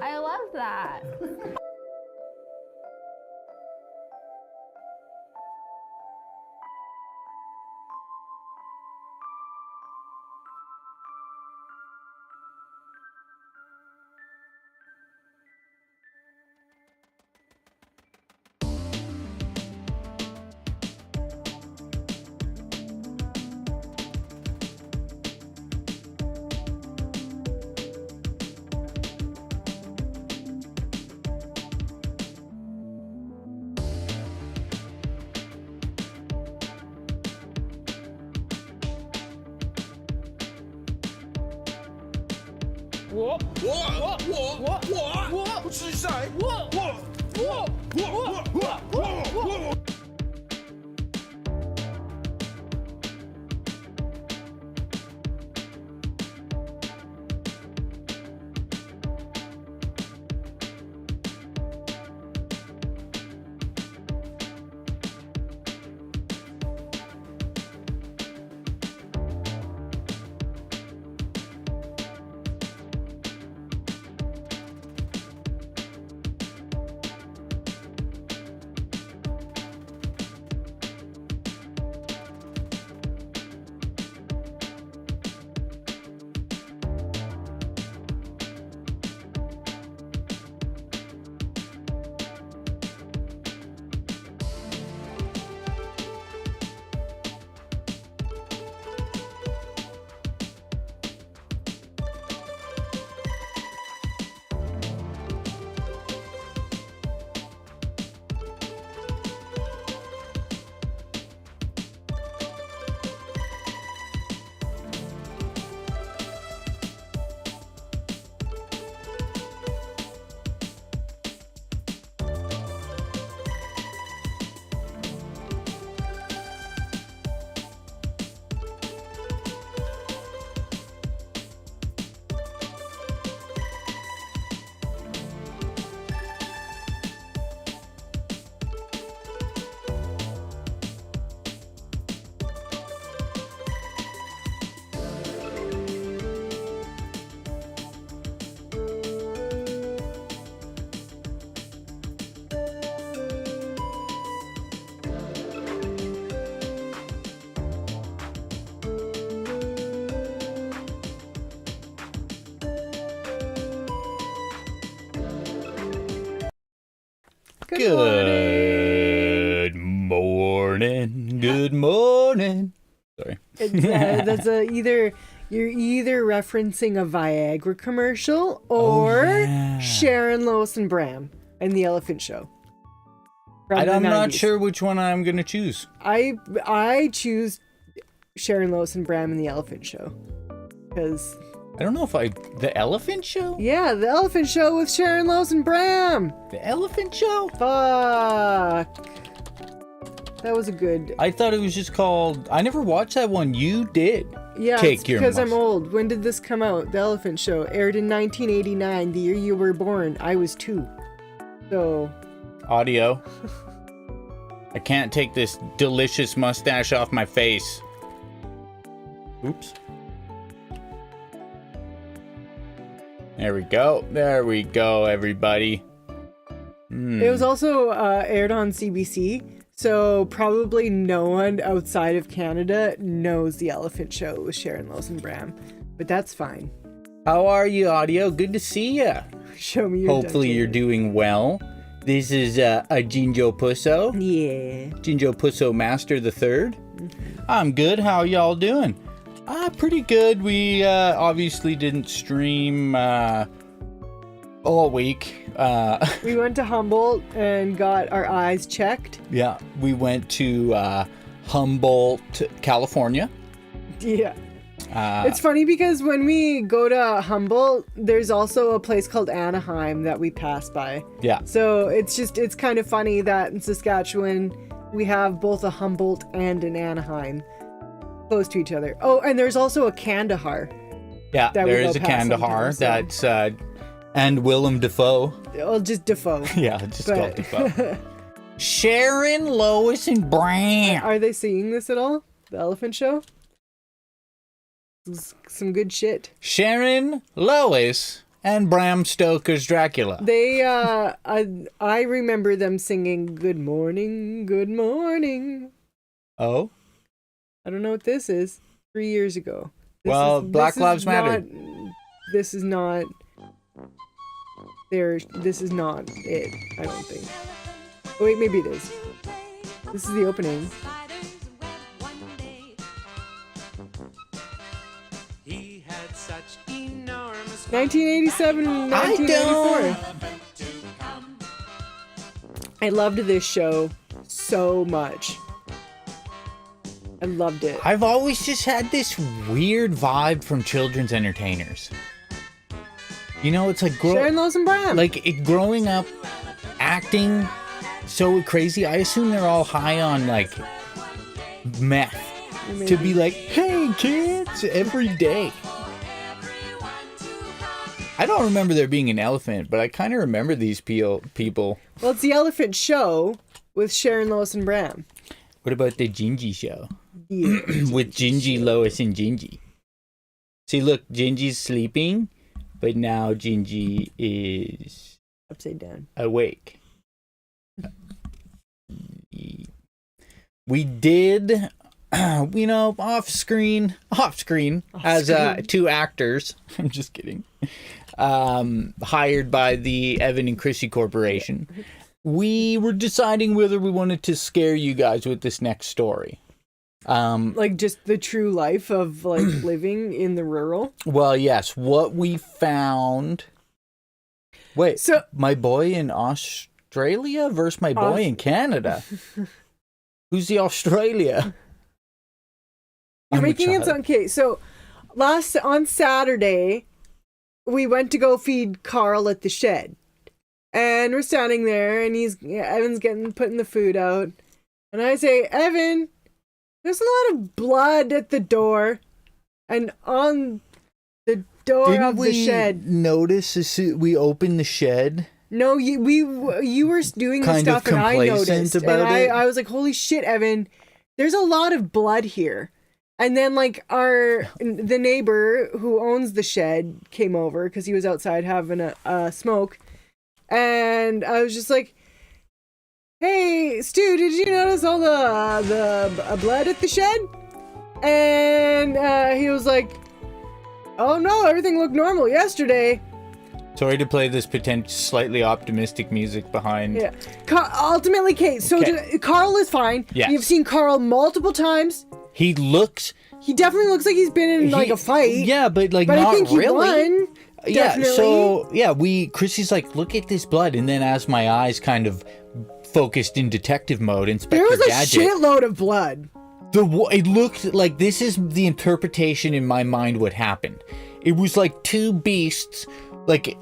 I love that. Good morning. Good morning. Sorry. That's either you're either referencing a Viagra commercial or Sharon, Lois, and Bram and the Elephant Show. I'm not sure which one I'm gonna choose. I choose Sharon, Lois, and Bram and the Elephant Show because I don't know if the Elephant Show. Yeah, the Elephant Show with Sharon, Lois, and Bram. The Elephant Show. Fuck. That was a good. I thought it was just called. I never watched that one. You did. Yeah, it's because I'm old. When did this come out? The Elephant Show aired in 1989, the year you were born. I was 2. So. Audio. I can't take this delicious mustache off my face. Oops. There we go. There we go, everybody. It was also aired on CBC, so probably no one outside of Canada knows the Elephant Show with Sharon, Lois, and Bram. But that's fine. How are you, Audio? Good to see ya. Show me your Hopefully dungeon. you're doing well. This is a Jinjee Pusso. Yeah. Jinjee Pusso Master the Third. I'm good. How y'all doing? Pretty good. We obviously didn't stream all week. We went to Humboldt and got our eyes checked. Yeah, we went to Humboldt, California. Yeah. It's funny because when we go to Humboldt, there's also a place called Anaheim that we pass by. Yeah. So it's kind of funny that in Saskatchewan, we have both a Humboldt and an Anaheim close to each other. Oh, and there's also a Kandahar. Yeah, there is a Kandahar. That's and Willem Dafoe. Well, just Dafoe. Yeah, just called Dafoe. Sharon, Lois, and Bram. Are they seeing this at all? The Elephant Show? Some good shit. Sharon, Lois, and Bram Stoker's Dracula. They, I remember them singing "Good Morning, Good Morning." Oh, I don't know what this is. 3 years ago. Black Lives Matter. This is not This is not it. I don't think. Oh, wait, maybe it is. This is the opening. He had such enormous 1987 and 1994. I loved this show so much. I loved it. I've always just had this weird vibe from children's entertainers. You know, it's like Sharon Lois and Bram. growing up, acting so crazy. I assume they're all high on like meth to be like, "Hey kids," every day. I don't remember there being an elephant, but I kind of remember these people. Well, it's the Elephant Show with Sharon Lois and Bram. What about the Jinjee show? Yeah. With Jinjee, Lois, and Jinjee. See, look, Jinjee's sleeping, but now Jinjee is Upside down. awake. We did, off screen as two actors. I'm just kidding. Hired by the Evan and Krissy Corporation. We were deciding whether we wanted to scare you guys with this next story. Like just the true life of like living in the rural. Well, yes. What we found. Wait. So my boy in Australia versus my boy in Canada. Who's the Australia? You're making it sound okay. So on Saturday, we went to go feed Carl at the shed. And we're standing there, and Evan's putting the food out. And I say, "Evan, there's a lot of blood at the door, and on the door of the shed." Notice as we opened the shed? No, you were doing the Kind of stuff, and I complacent noticed, about and it? I was like, "Holy shit, Evan! There's a lot of blood here." And then like the neighbor who owns the shed came over because he was outside having a smoke. And I was just like, "Hey, Stu, did you notice all the blood at the shed?" And he was like, "Oh no, everything looked normal yesterday." Sorry to play this slightly optimistic music behind. Yeah. Ultimately, Kate, so Carl is fine. Yes. You've seen Carl multiple times. He definitely looks like he's been in like a fight. Yeah, but like But not I think he really. won. Definitely. Krissy's like, "Look at this blood," and then as my eyes kind of focused in detective mode, Inspector There was a Gadget, shitload of blood. it looked like, this is the interpretation in my mind what happened. It was like two beasts like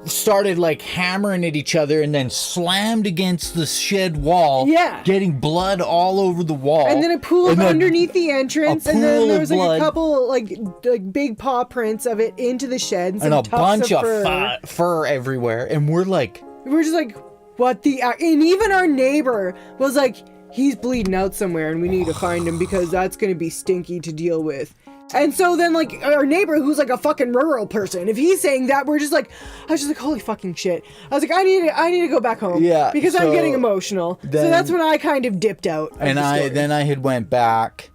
started like hammering at each other and then slammed against the shed wall. Yeah. Getting blood all over the wall. And then a pool underneath the entrance, and then there was like blood. a couple like big paw prints of it into the shed, and, and a bunch of fur. fur everywhere. And we're just like, what the? And even our neighbor was like, "He's bleeding out somewhere, and we need to find him because that's going to be stinky to deal with." And so then, like, our neighbor, who's like a fucking rural person, if he's saying that, I was just like, "Holy fucking shit!" I was like, "I need to go back home." Yeah, because I'm getting emotional. So that's when I kind of dipped out. And I had went back,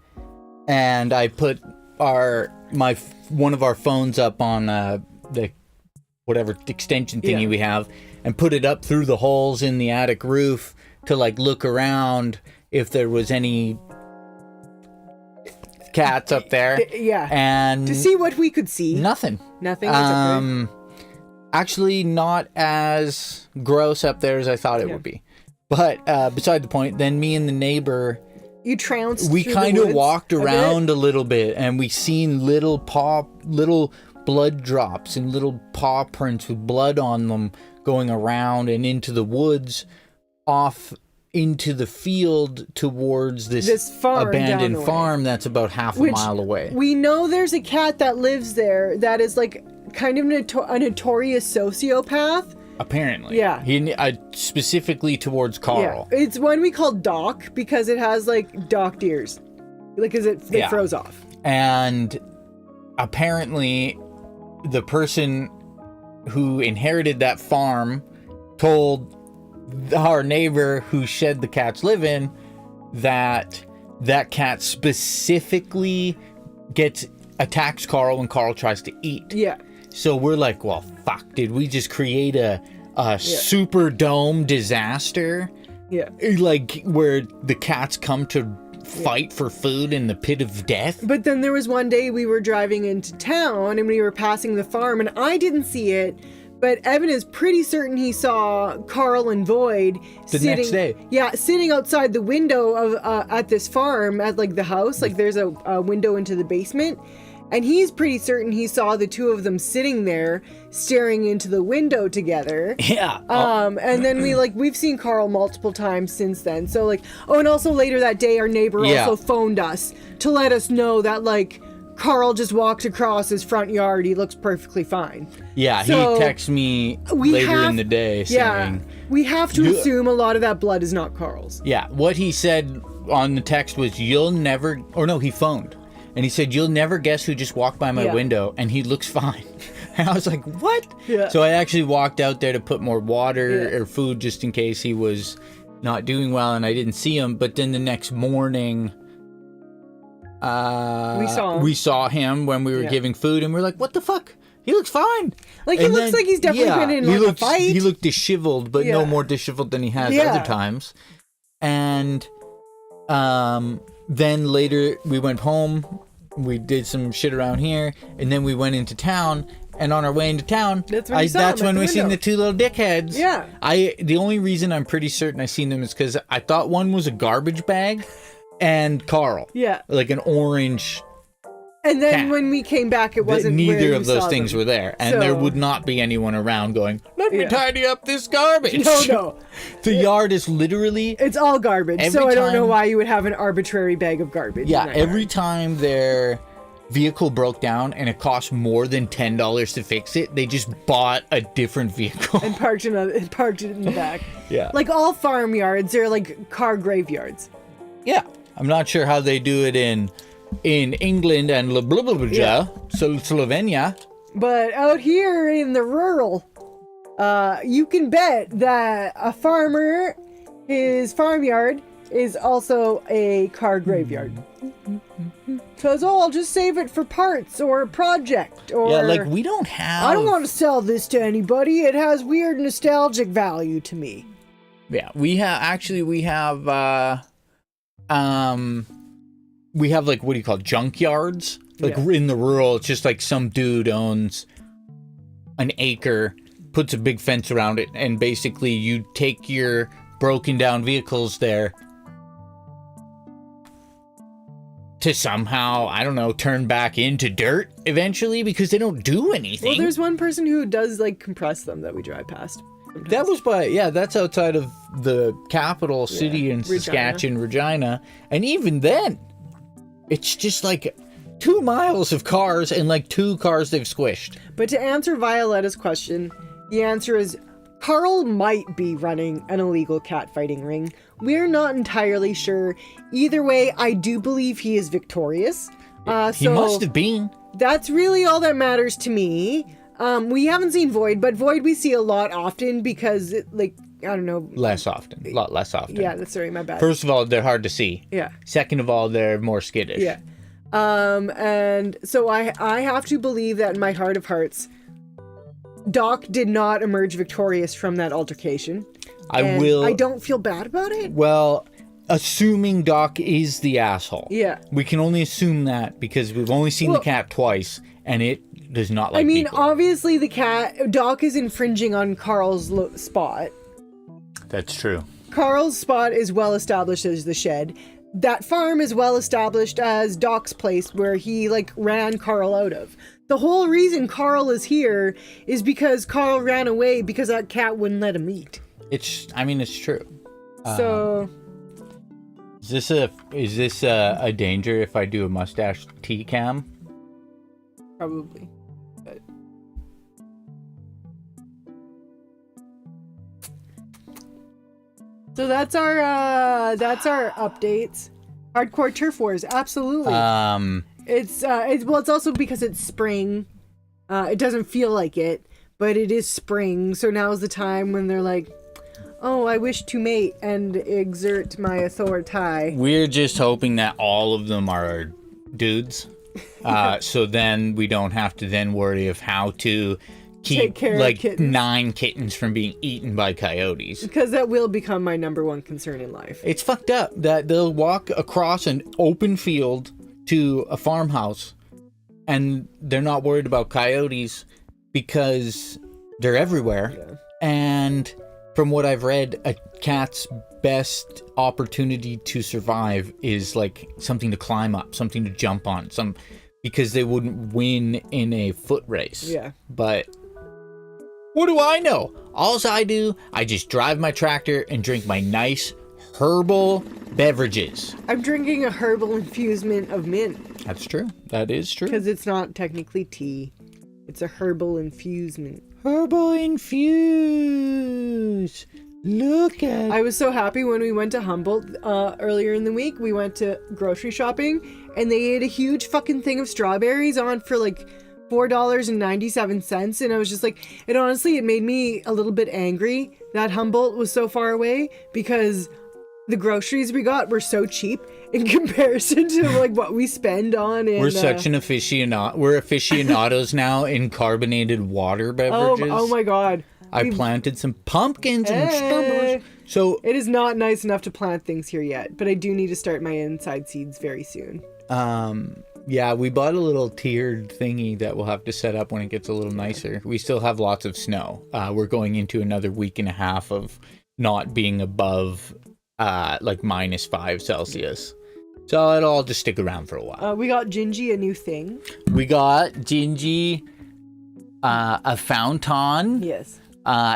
and I put one of our phones up on the whatever extension thingy we have, and put it up through the holes in the attic roof to like look around if there was any cats up there. Yeah. And to see what we could see. Nothing. Actually, not as gross up there as I thought it would be. But beside the point, then me and the neighbor, you trounced. We kind of walked around a little bit, and we seen little blood drops and little paw prints with blood on them going around and into the woods, off into the field towards this farm abandoned farm that's about half a mile away. We know there's a cat that lives there that is like kind of a notorious sociopath. Apparently. Yeah. He specifically towards Carl. Yeah. It's one we call Doc because it has like docked ears. Like, they froze off. And apparently the person who inherited that farm told our neighbor who shed the cat's live-in that cat specifically attacks Carl when Carl tries to eat. Yeah. So we're like, well, fuck, did we just create a super dome disaster? Yeah. Like where the cats come to fight for food in the pit of death? But then there was one day we were driving into town and we were passing the farm and I didn't see it, but Evan is pretty certain he saw Carl and Void next day. Yeah, sitting outside the window of at this farm at like the house. Like there's a window into the basement. And he's pretty certain he saw the two of them sitting there staring into the window together. Yeah. And then we've seen Carl multiple times since then. So like, oh, and also later that day, our neighbor also phoned us to let us know that like Carl just walked across his front yard. He looks perfectly fine. Yeah, So he texted me later in the day saying... we have to assume a lot of that blood is not Carl's. Yeah, what he said on the text was, you'll never... Or no, he phoned. And he said, you'll never guess who just walked by my window, and he looks fine. And I was like, what? Yeah. So I actually walked out there to put more water or food just in case he was not doing well, and I didn't see him. But then the next morning, we saw him when we were giving food, and we were like, what the fuck? He looks fine. Like, he looks like he's definitely been in a fight. He looked disheveled, but no more disheveled than he has other times. And then later we went home, we did some shit around here, and then we went into town. And on our way into town, that's when we seen the two little dickheads. Yeah. The only reason I'm pretty certain I seen them is because I thought one was a garbage bag and Carl. Yeah. Like an orange. And then cat. when we came back, it wasn't neither where of we those saw things them. were there. And So- there would not be anyone around going, let me tidy up this garbage. No. The yard is literally... It's all garbage. Every So I don't know time- why you would have an arbitrary bag of garbage. Yeah, in that every yard. time their vehicle broke down and it cost more than $10 to fix it, they just bought a different vehicle. And parked it in the back. Yeah. Like all farmyards, they're like car graveyards. Yeah. I'm not sure how they do it in England and Slovenia. But out here in the rural, you can bet that a farmer, his farmyard is also a car graveyard. Because, I'll just save it for parts or a project. Or, Yeah, like we don't have... I don't want to sell this to anybody. It has weird nostalgic value to me. Yeah, we have like, what do you call it, junkyards? Like in the rural, it's just like some dude owns an acre, puts a big fence around it, and basically you take your broken down vehicles there to somehow, I don't know, turn back into dirt eventually because they don't do anything. Well, there's one person who does like compress them that we drive past. Sometimes. That was that's outside of the capital city in Saskatchewan, Regina. And even then, it's just like 2 miles of cars and like 2 cars they've squished. But to answer Violetta's question, the answer is Carl might be running an illegal catfighting ring. We're not entirely sure. Either way, I do believe he is victorious. He must have been. That's really all that matters to me. We haven't seen Void, but Void we see a lot often because, I don't know. Less often. A lot less often. Yeah, that's sorry, my bad. First of all, they're hard to see. Yeah. Second of all, they're more skittish. Yeah. And so I have to believe that in my heart of hearts, Doc did not emerge victorious from that altercation. I don't feel bad about it. Well, assuming Doc is the asshole. Yeah. We can only assume that because we've only seen the cat twice, and it does not like people. Obviously Doc is infringing on Carl's spot. That's true. Carl's spot is well established as the shed. That farm is well established as Doc's place where he ran Carl out of. The whole reason Carl is here is because Carl ran away because that cat wouldn't let him eat. It's true. So Is this a danger if I do a mustache T-cam? probably. But so that's our updates. Hardcore turf wars, absolutely. It's also because it's spring. It doesn't feel like it, but it is spring, so now's the time when they're like, oh, I wish to mate and exert my authority. We're just hoping that all of them are dudes. So then we don't have to then worry of how to keep like 9 kittens from being eaten by coyotes. Because that will become my number one concern in life. It's fucked up that they'll walk across an open field to a farmhouse and they're not worried about coyotes because they're everywhere. Yeah. And from what I've read, a cat's best opportunity to survive is like something to climb up, something to jump on, because they wouldn't win in a foot race. Yeah. But what do I know? Alls I do, I just drive my tractor and drink my nice herbal beverages. I'm drinking a herbal infusement of mint. That's true. That is true. Because it's not technically tea. It's a herbal infusement. Herbal infuse. Look at... I was so happy when we went to Humboldt earlier in the week. We went to grocery shopping and they ate a huge fucking thing of strawberries on for like $4.97, and I was just like, it honestly, it made me a little bit angry that Humboldt was so far away because the groceries we got were so cheap in comparison to like what we spend on. We're such an aficionado. We're aficionados now in carbonated water beverages. Oh my god! I planted some pumpkins and strawberries. So it is not nice enough to plant things here yet, but I do need to start my inside seeds very soon. Yeah, we bought a little tiered thingy that we'll have to set up when it gets a little nicer. We still have lots of snow. We're going into another week and a half of not being above like -5 Celsius. So it'll all just stick around for a while. We got Jinjee a new thing. We got Jinjee a fountain. Yes.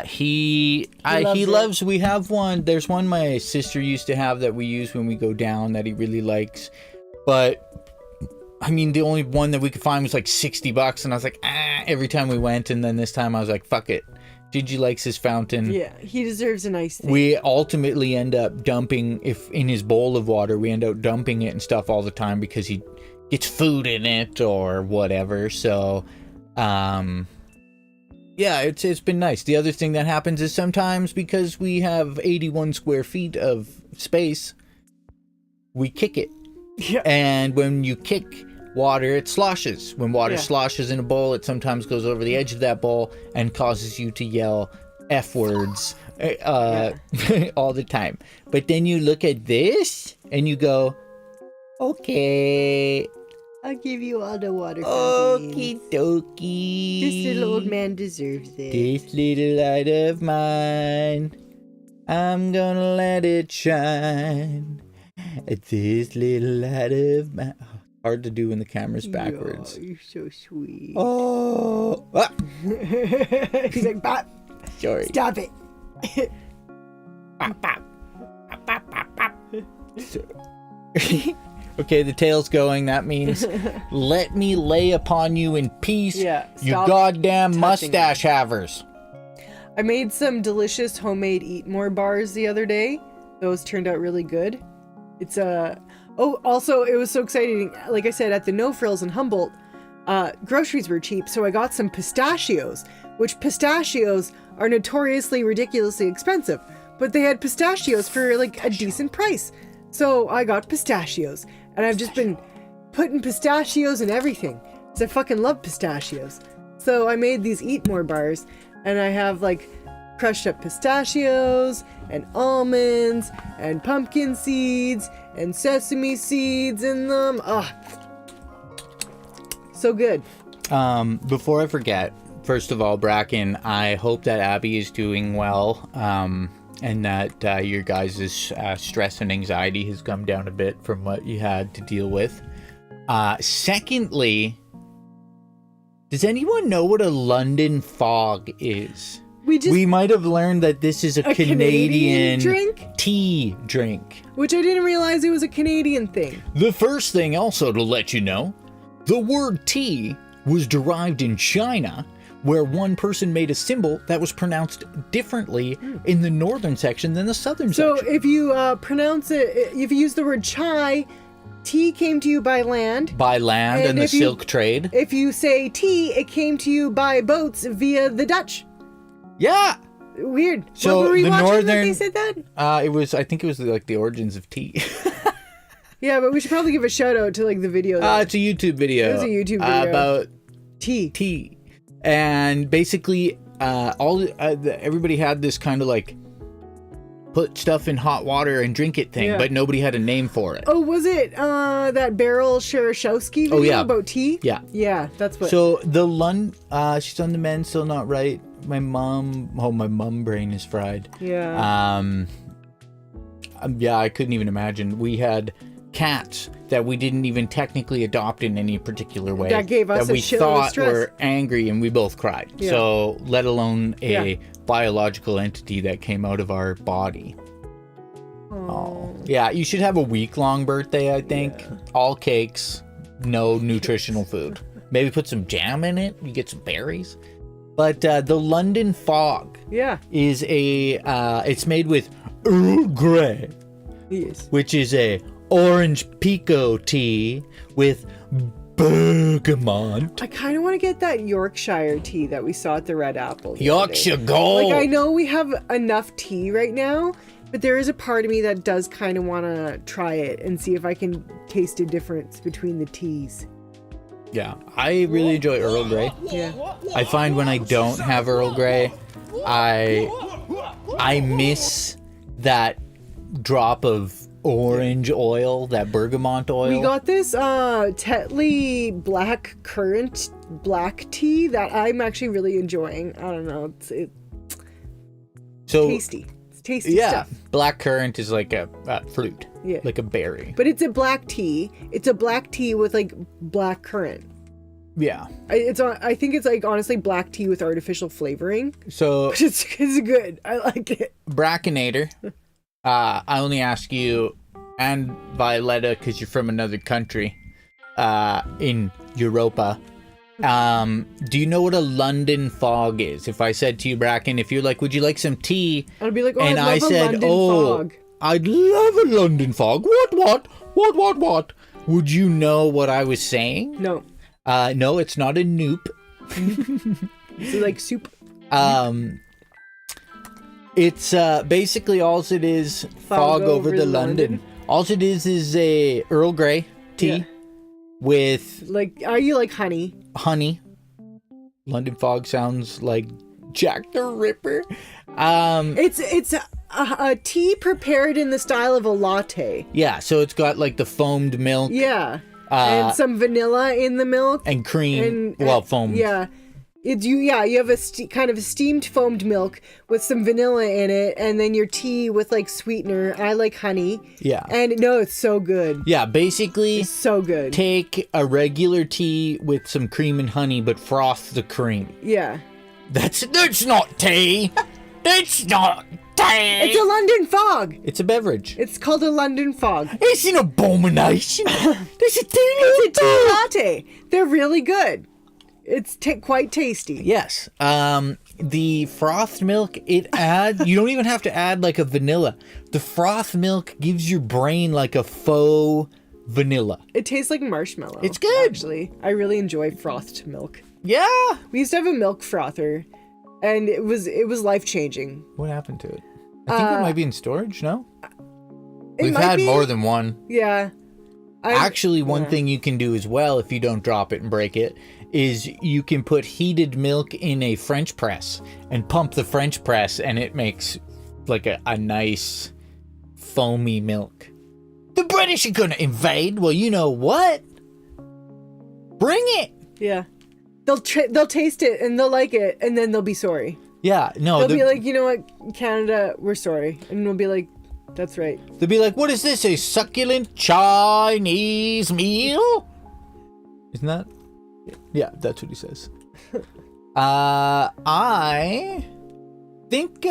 He loves, we have one. There's one my sister used to have that we use when we go down that he really likes. But I mean, the only one that we could find was like $60, and I was like, every time we went, and then this time I was like, fuck it. Jinjee likes his fountain. Yeah, he deserves a nice thing. We ultimately end up dumping, if in his bowl of water, we end up dumping it and stuff all the time because he gets food in it or whatever. So, yeah, it's been nice. The other thing that happens is sometimes because we have 81 square feet of space, we kick it. Yeah. And when you kick water, it sloshes. When water sloshes in a bowl, it sometimes goes over the edge of that bowl and causes you to yell F words all the time. But then you look at this and you go, okay, I'll give you all the water. Okie dokie. This little old man deserves it. This little light of mine, I'm gonna let it shine. This little light of mine. Hard to do when the camera's backwards. Oh, you're so sweet. Oh. Ah. He's like, Bop. Sorry. Stop it. Bop, bop. Bop, bop, bop, bop. Okay, the tail's going. That means let me lay upon you in peace, you goddamn mustache havers. I made some delicious homemade Eat More bars the other day. Those turned out really good. It's also, it was so exciting. Like I said, at the No Frills in Humboldt, groceries were cheap, so I got some pistachios, which pistachios are notoriously ridiculously expensive, but they had pistachios for like a decent price. So I got pistachios, and I've just been putting pistachios in everything, because I fucking love pistachios. So I made these Eat More bars, and I have like crushed up pistachios and almonds and pumpkin seeds and sesame seeds in them. So good. Before I forget, first of all, Bracken, I hope that Abby is doing well, and that your guys' stress and anxiety has come down a bit from what you had to deal with. Secondly, does anyone know what a London fog is? We might have learned that this is a Canadian drink? Tea drink. Which I didn't realize it was a Canadian thing. The first thing also to let you know, the word tea was derived in China, where one person made a symbol that was pronounced differently in the northern section than the southern section. So if you pronounce it, if you use the word chai, tea came to you by land. By land and the if you- silk trade. If you say tea, it came to you by boats via the Dutch. Yeah. Weird. So what were we the watching when northern- they said that? I think it was like the origins of tea. Yeah, but we should probably give a shout out to like the video. that- It's a YouTube video. It was a YouTube video. About tea. tea. And basically, everybody had this kind of like put stuff in hot water and drink it thing, Yeah. but nobody had a name for it. Oh, was it that Beryl Sharashowski video yeah. about tea? Yeah. Yeah, that's what. So she's on the mend, still not right. My mum brain is fried. Yeah. Yeah, I couldn't even imagine. We had cats that we didn't even technically adopt in any particular way. That gave us that a we shitload of thought stress. were angry, and we both cried. Yeah. So let alone a Yeah. biological entity that came out of our body. Oh. Yeah, you should have a week-long birthday, I think. Yeah. All cakes, no nutritional food. Maybe put some jam in it. You get some berries. But the London Fog Yeah. is it's made with Earl Grey, Yes. which is a orange pico tea with bergamot. I kind of want to get that Yorkshire tea that we saw at the Red Apple. the other day. Yorkshire Gold. Like, I know we have enough tea right now, but there is a part of me that does kind of want to try it and see if I can taste a difference between the teas. Yeah, I really enjoy Earl Grey. Yeah. I find when I don't have Earl Grey, I miss that drop of orange oil, that bergamot oil. We got this Tetley black currant black tea that I'm actually really enjoying. I don't know. It's so tasty. It's tasty yeah, stuff. black currant is like a fruit, Yeah. like a berry. But it's a black tea. It's a black tea with like black currant. Yeah. I think it's like honestly black tea with artificial flavoring. So It's good. I like it. Brackinator, I only ask you and Violetta because you're from another country, in Europa. Do you know what a London fog is? If I said to you, Bracken, if you're like, would you like some tea? I'd be like, oh, And I'd love I a said, London oh, fog. I'd love a London fog. What? Would you know what I was saying? No. No, it's not a noop. It's like soup. It's basically all it is fog over the London. All it is a Earl Grey tea Yeah. with Like, are you like honey? honey. London fog sounds like Jack the Ripper. It's a tea prepared in the style of a latte. Yeah, so it's got like the foamed milk Yeah. And some vanilla in the milk. and cream. And Foamed. Yeah. You have a kind of a steamed foamed milk with some vanilla in it, and then your tea with like sweetener. I like honey. Yeah. And no, it's so good. Yeah, basically It's so good. take a regular tea with some cream and honey, but froth the cream. Yeah. That's not tea. That's not tea. It's a London fog. It's a beverage. It's called a London fog. It's an abomination. There's a tea. It's a tea latte. They're really good. It's quite tasty. Yes. The frothed milk, you don't even have to add like a vanilla. The frothed milk gives your brain like a faux vanilla. It tastes like marshmallow. It's good. Actually, I really enjoy frothed milk. Yeah. We used to have a milk frother, and it was life changing. What happened to it? I think it might be in storage, no? It We've might had be. more than one. Yeah. Actually, one thing you can do as well if you don't drop it and break it is you can put heated milk in a French press and pump the French press, and it makes like a nice foamy milk. The British are gonna invade. Well, you know what? Bring it. Yeah. They'll taste it and they'll like it, and then they'll be sorry. Yeah, no. They'll be like, you know what, Canada, we're sorry, and we'll be like, that's right. They'll be like, what is this? A succulent Chinese meal? Isn't that? Yeah, that's what he says. I think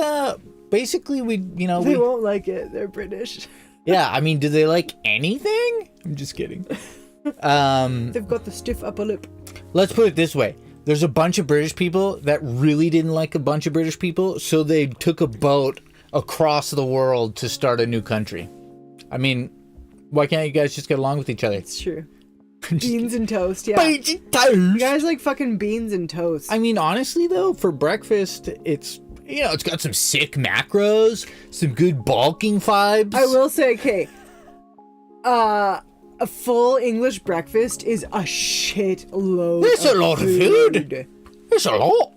basically They won't like it. They're British. yeah, I mean, do they like anything? I'm just kidding. They've got the stiff upper lip. Let's put it this way. There's a bunch of British people that really didn't like a bunch of British people, so they took a boat across the world to start a new country. I mean, Why can't you guys just get along with each other? It's true. Beans and toast, yeah. Beans and toast. You guys like fucking beans and toast. I mean, honestly, though, for breakfast, it's, you know, it's got some sick macros, some good bulking vibes. I will say, okay, a full English breakfast is a shit load. It's a lot of food. It's a lot.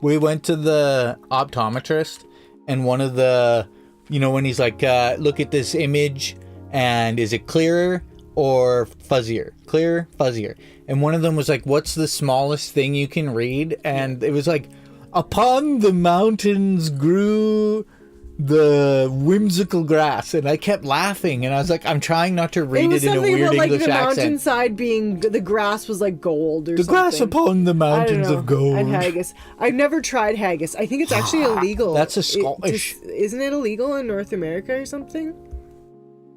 We went to the optometrist, and one of the, you know, when he's like, look at this image, and is it clearer or fuzzier? Clearer, fuzzier. And one of them was like, what's the smallest thing you can read? And it was like, upon the mountains grew the whimsical grass. And I kept laughing, and I was like, I'm trying not to read it in a weird about, English the accent. Mountainside being, the grass was like gold or The something. grass upon the mountains of gold. At haggis. I've never tried haggis. I think it's actually illegal. That's a Scottish. Isn't it illegal in North America or something?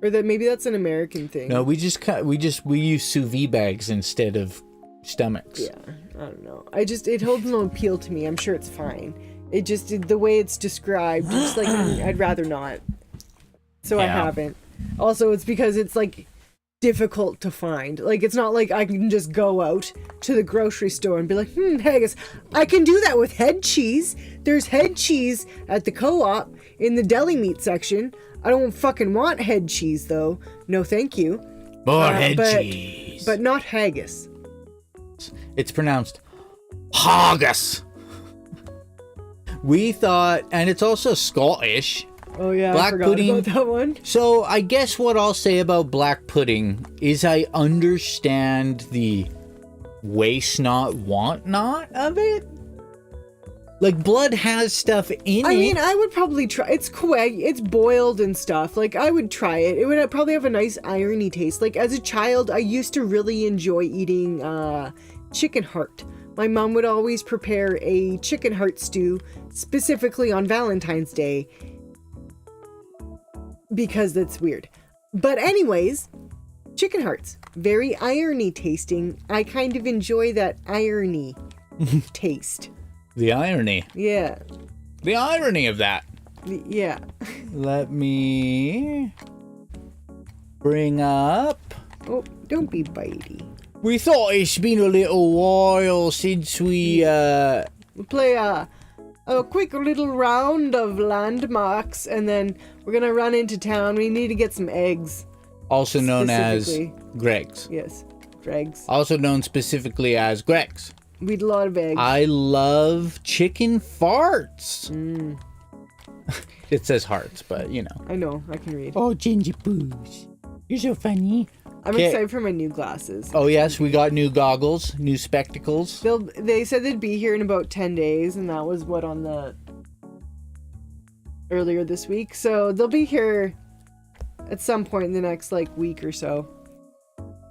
Or that maybe that's an American thing. No, we use sous vide bags instead of stomachs. Yeah, I don't know. It holds no appeal to me. I'm sure it's fine. It just, the way it's described, just like, I'd rather not. So I haven't. Also, it's because it's like difficult to find. Like, it's not like I can just go out to the grocery store and be like, haggis. I can do that with head cheese. There's head cheese at the co-op in the deli meat section. I don't fucking want head cheese, though. No, thank you. More head cheese. But not haggis. It's pronounced haggis. We thought, and it's also Scottish. Oh, yeah, Black I forgot pudding. about that one. So I guess what I'll say about black pudding is I understand the waste not, want not of it. Like, blood has stuff in it. I mean, I would probably try. It's it's boiled and stuff. Like, I would try it. It would probably have a nice irony taste. Like, as a child, I used to really enjoy eating chicken heart. My mom would always prepare a chicken heart stew, specifically on Valentine's Day, because that's weird. But anyways, chicken hearts. Very irony tasting. I kind of enjoy that irony taste. The irony. Yeah. The irony of that. Yeah. Let me bring up. Oh, don't be bitey. We thought it's been a little while since we We'll play a quick little round of landmarks, and then we're gonna run into town. We need to get some eggs. also known as Specifically. Greg's. Yes, dregs. Also known specifically as Greg's. We eat a lot of eggs. I love chicken farts. It says hearts, but you know. I know, I can read. Oh, Jinjee boos. You're so funny. I'm Okay. excited for my new glasses. Oh yes, we got new goggles, new spectacles. They said they'd be here in about 10 days, and that was what on the earlier this week. So they'll be here at some point in the next like week or so.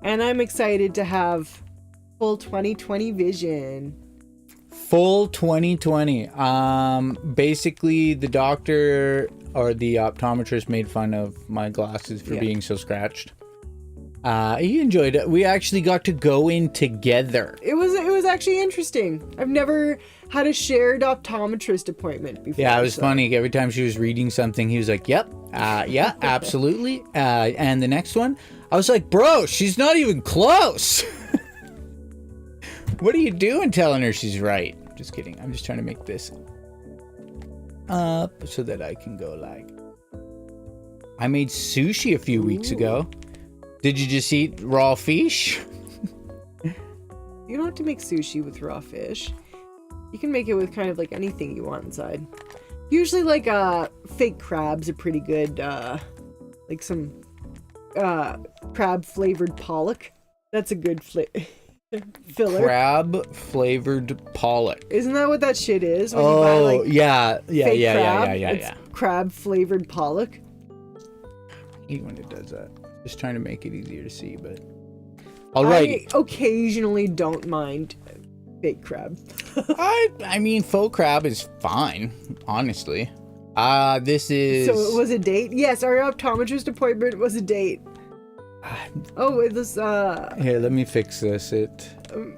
And I'm excited to have full 2020 vision. Full 2020. Basically the doctor or the optometrist made fun of my glasses for being so scratched. He enjoyed it. We actually got to go in together. It was actually interesting. I've never had a shared optometrist appointment before. Yeah, it was so. funny. Every time she was reading something, he was like, yep, yeah, absolutely. And the next one, I was like, bro, she's not even close. What are you doing telling her she's right? Just kidding. I'm just trying to make this up so that I can go like. I made sushi a few weeks ago. Did you just eat raw fish? You don't have to make sushi with raw fish. You can make it with kind of like anything you want inside. Usually like fake crabs are pretty good. Like some crab flavored pollock. That's a good filler. Crab flavored pollock. Isn't that what that shit is? When you buy, like, yeah. It's crab flavored pollock. I hate when it does that. Just trying to make it easier to see, but alright. I occasionally don't mind fake crab. I mean faux crab is fine, honestly. This is So it was a date? Yes, our optometrist appointment was a date. Oh, it was here, let me fix this.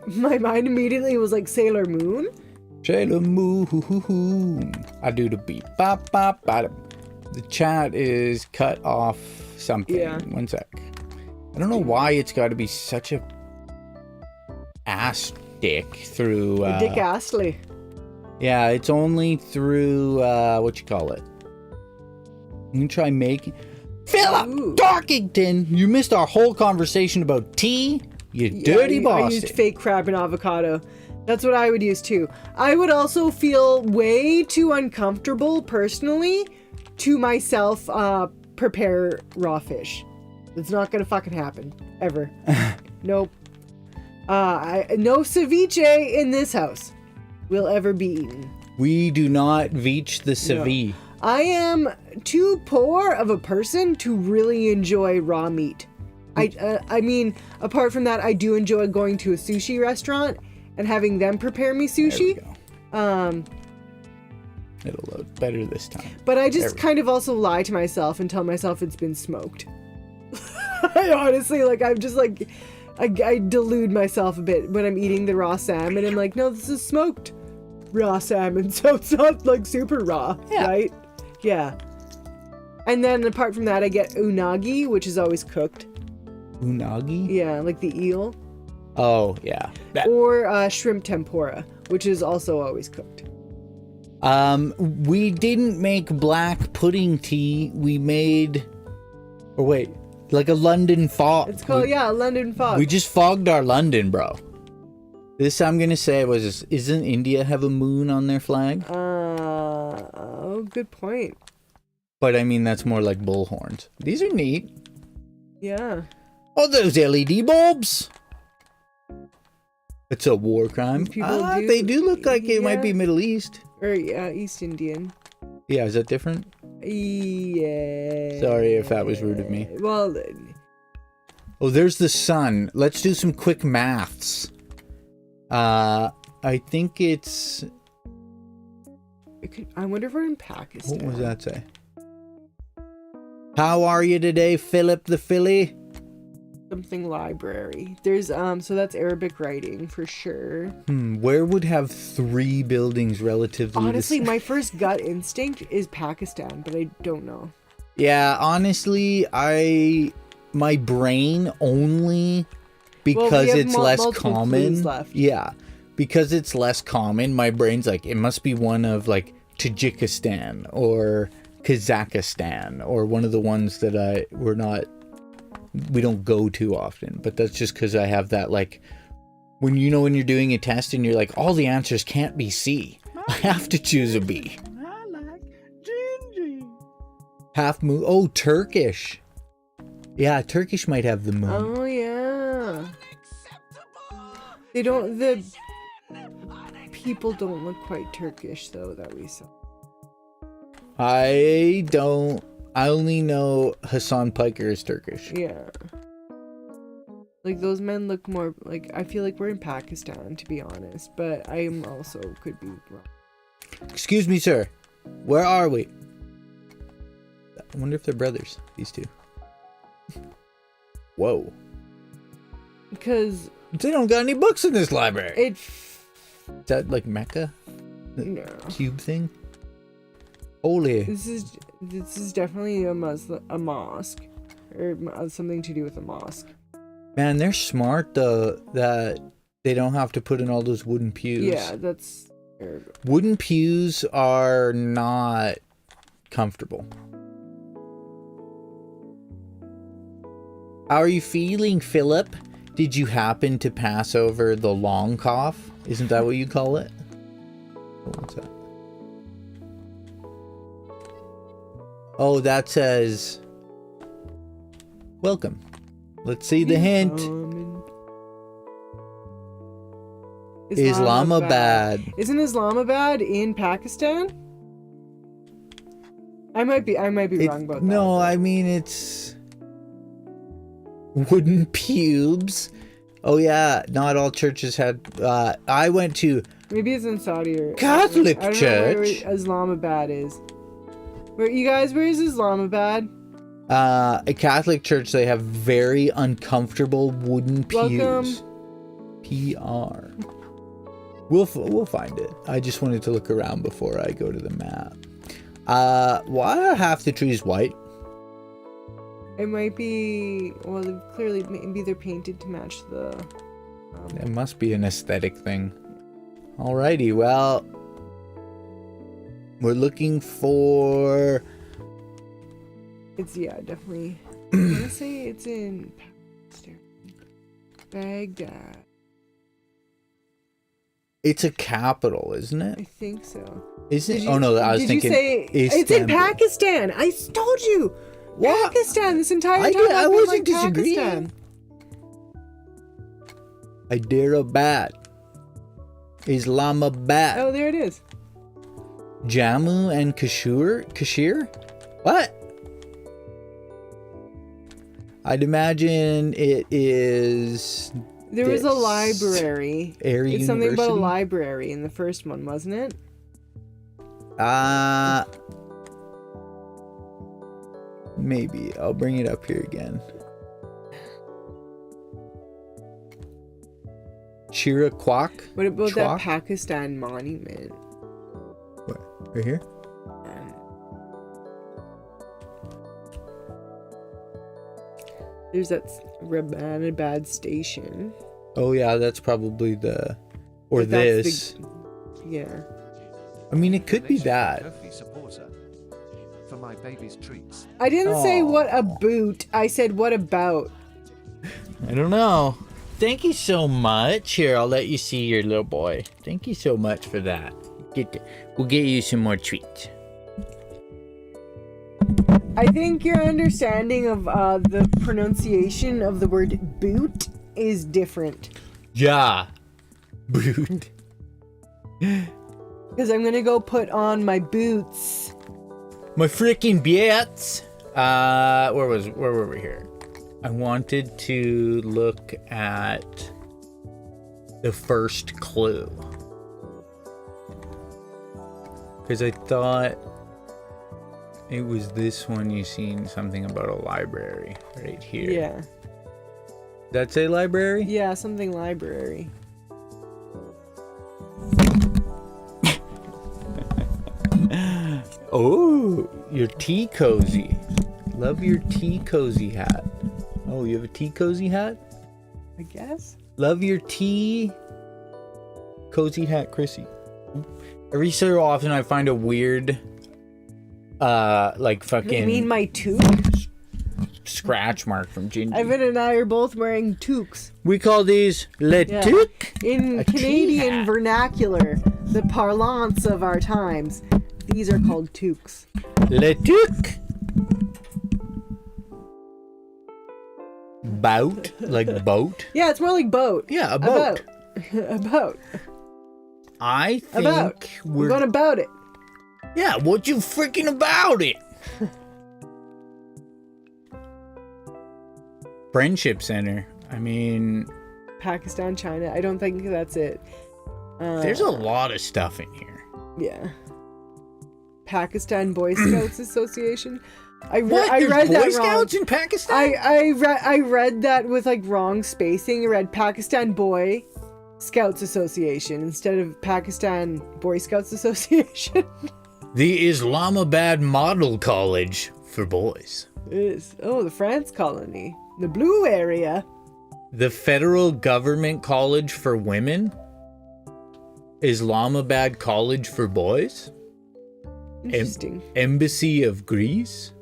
my mind immediately was like Sailor Moon. Sailor Moon. I do the beat. Bop, bop, bop. The chat is cut off something. Yeah. One sec. I don't know why it's got to be such a ass dick through. Dick Astley. Yeah, it's only through what you call it. I'm gonna try making. Philip Dorkington, you missed our whole conversation about tea. You dirty Boston. I used fake crab and avocado. That's what I would use too. I would also feel way too uncomfortable personally to myself prepare raw fish. It's not gonna fucking happen ever. Nope. No ceviche in this house will ever be eaten. We do not veach the ceviche. No. I am too poor of a person to really enjoy raw meat. I mean, apart from that, I do enjoy going to a sushi restaurant and having them prepare me sushi. There we go. It'll load better this time. But I just kind of also lie to myself and tell myself it's been smoked. I honestly, like, I'm just like, I delude myself a bit when I'm eating the raw salmon. I'm like, no, this is smoked raw salmon, so it's not like super raw, right? Yeah. And then apart from that, I get unagi, which is always cooked. Unagi? Yeah, like the eel. Oh, yeah. Or shrimp tempura, which is also always cooked. We didn't make black pudding tea. We made... Or wait, like a London fog. It's called, London fog. We just fogged our London, bro. This I'm gonna say was, isn't India have a moon on their flag? Oh, good point. But I mean, that's more like bullhorns. These are neat. Yeah. Oh, those LED bulbs. It's a war crime. They do look like it might be Middle East. Or East Indian. Yeah, is that different? Yeah. Sorry if that was rude of me. Well. Oh, there's the sun. Let's do some quick maths. I think it's... I wonder if we're in Pakistan. What was that say? How are you today, Philip the Philly? Something library. There's so that's Arabic writing for sure. Where would have 3 buildings relatively? Honestly, my first gut instinct is Pakistan, but I don't know. Yeah, honestly, my brain only because it's less common. Yeah, because it's less common. My brain's like, it must be one of like Tajikistan or Kazakhstan or one of the ones that we don't go too often. But that's just because I have that, like, when you're doing a test and you're like, all the answers can't be C. I have to choose a B. I like Jinjee. Half moon. Oh, Turkish. Yeah, Turkish might have the moon. Oh yeah. They don't. The people don't look quite Turkish though that we saw. I only know Hassan Piker is Turkish. Yeah. Like those men look more like, I feel like we're in Pakistan, to be honest, but I am also could be wrong. Excuse me, sir. Where are we? I wonder if they're brothers, these two. Whoa. Because they don't got any books in this library. Is that like Mecca? The no. Cube thing? Holy. This is definitely a mosque. Or something to do with a mosque. Man, they're smart though that they don't have to put in all those wooden pews. Yeah, that's terrible. Wooden pews are not comfortable. How are you feeling, Philip? Did you happen to pass over the long cough? Isn't that what you call it? What's that? Oh, that says welcome. Let's see the hint. Islamabad. Isn't Islamabad in Pakistan? I might be wrong about that. No, I mean it's wooden pubes. Oh yeah, not all churches had. I went to. Maybe it's in Saudi or Catholic I don't church. know where Islamabad is. Where you guys? Where is Islamabad? A Catholic church. They have very uncomfortable wooden pews. Welcome. PR. We'll find it. I just wanted to look around before I go to the map. Why are half the trees white? It might be, well, clearly, maybe they're painted to match the... It must be an aesthetic thing. Alrighty, well, we're looking for... It's, yeah, definitely... I'm gonna say it's in Baghdad. It's a capital, isn't I it? think so. Is it? Did you- Oh no, I was did thinking you say it's in Istanbul. Pakistan? I told you. What? Pakistan. This entire I time did- I I've been wasn't like disagreeing. Pakistan. Hyderabad. Islamabad. Oh, there it is. Jammu and Kashmir? What? I'd imagine it is... There was a this library. Air It's something about a University? library in the first one, wasn't it? Maybe. I'll bring it up here again. Chirakwak? What about Chwak? that Pakistan monument? What? Right here? There's that Rabanabad station. Oh yeah, that's probably the... Or But that's this. Yeah. I mean, it could be that. Trophy supporter for my baby's treats. I didn't say Aw. what about. I said what about. I don't know. Thank you so much. Here, I'll let you see your little boy. Thank you so much for that. We'll get you some more treats. I think your understanding of the pronunciation of the word boot is different. Ja. Boot. Because I'm gonna go put on my boots. My freaking bits. Where were we here? I wanted to look at the first clue. Because I thought it was this one. You seen something about a library right here. Yeah. Does that say library? Yeah, something library. Oh, your tea cozy. Love your tea cozy hat. Oh, you have a tea cozy hat? I guess. Love your tea cozy hat, Krissy. Every so often I find a weird like You fucking mean my toque? scratch mark from Jinjee. Evan and I are both wearing toques. We call these le Yeah. toque. In A tea Canadian hat. vernacular, the parlance of our times, these are called toques. Le toque. Boat, like boat. Yeah, it's more like boat. Yeah, a boat. About. I think About. We're we're going about it. Yeah, what you freaking about it? Friendship Center. I mean, Pakistan, China. I don't think that's it. there's a lot of stuff in here. Yeah. Pakistan Boy Scouts Association. I What? read There's that Boy Scouts wrong. in Pakistan? I read that with like wrong spacing. I read Pakistan Boy Scouts Association instead of Pakistan Boy Scouts Association. The Islamabad Model College for boys. The France colony. The blue area. The Federal Government College for women. Islamabad College for boys. Interesting. Embassy of Greece.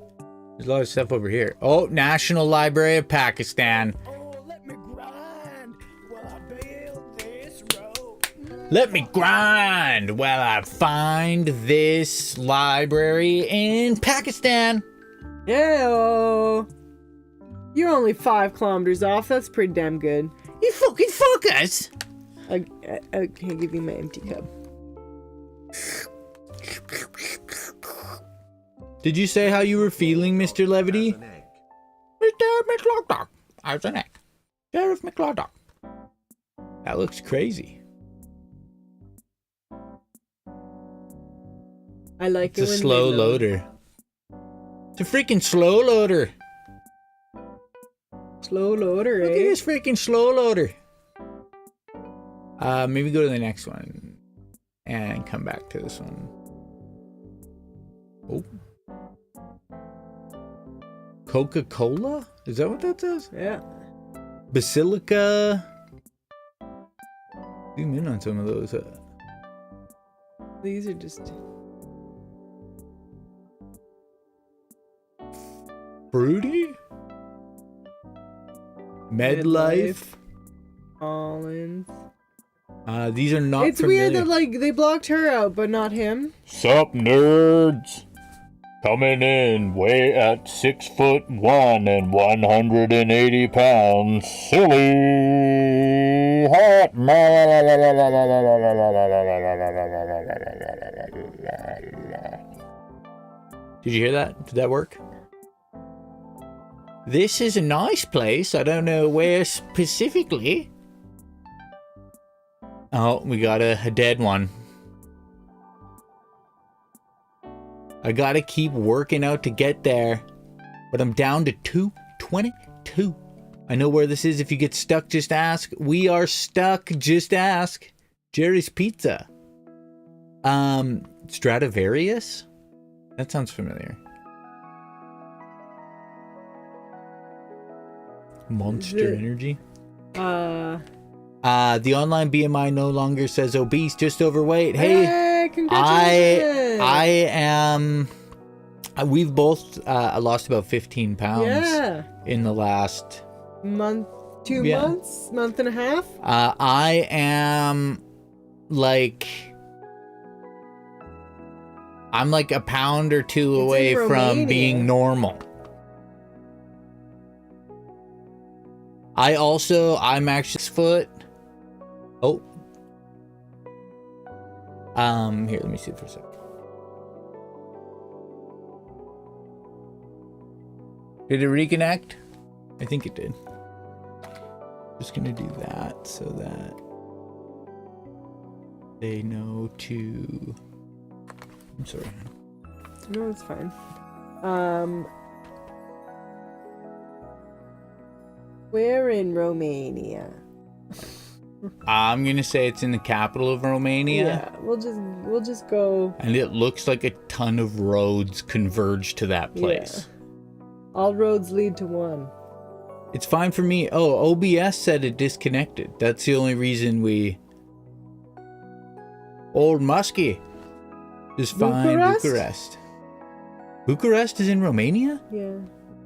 There's a lot of stuff over here. Oh, National Library of Pakistan. Oh, let me grind while I build this road. Let me grind while I find this library in Pakistan. Yeah. You're only 5 kilometers off. That's pretty damn good. You fucking fuckers. I can't give you my empty cup. Did you say how you were feeling, Mr. Levity? An egg. Mr. McClockdock. How's an egg? Sheriff McClockdock. That looks crazy. I like It's it a when slow they load. loader. It's a freaking slow loader. Slow loader, Look at eh? this freaking slow loader. Maybe go to the next one and come back to this one. Oh. Coca-Cola? Is that what that says? Yeah. Basilica. Zoom in on some of those. These are just Fruity? Medlife? Collins. These are not It's familiar. weird that like they blocked her out, but not him. Sup, nerds? Coming in way at 6'1" and 180 pounds. Silly hot man. Did you hear that? Did that work? This is a nice place. I don't know where specifically. Oh, we got a dead one. I gotta keep working out to get there. But I'm down to 222. I know where this is. If you get stuck, just ask. We are stuck. Just ask. Jerry's Pizza. Stradivarius? That sounds familiar. Monster Energy. Uh, The online BMI no longer says obese, just overweight. Hey, congratulations! I am. We've both lost about 15 pounds in the last month, 2 months, month and a half. I am like. I'm like a pound or two away from being normal. I'm actually 6 foot. Oh. Here, let me see it for a second. Did it reconnect? I think it did. Just gonna do that so that they know to. I'm sorry. No, it's fine. Where in Romania? I'm gonna say it's in the capital of Romania. Yeah, we'll just go. And it looks like a ton of roads converge to that place. Yeah. All roads lead to one. It's fine for me. Oh, OBS said it disconnected. That's the only reason we. Old Muskie is fine. Bucharest. Bucharest is in Romania? Yeah,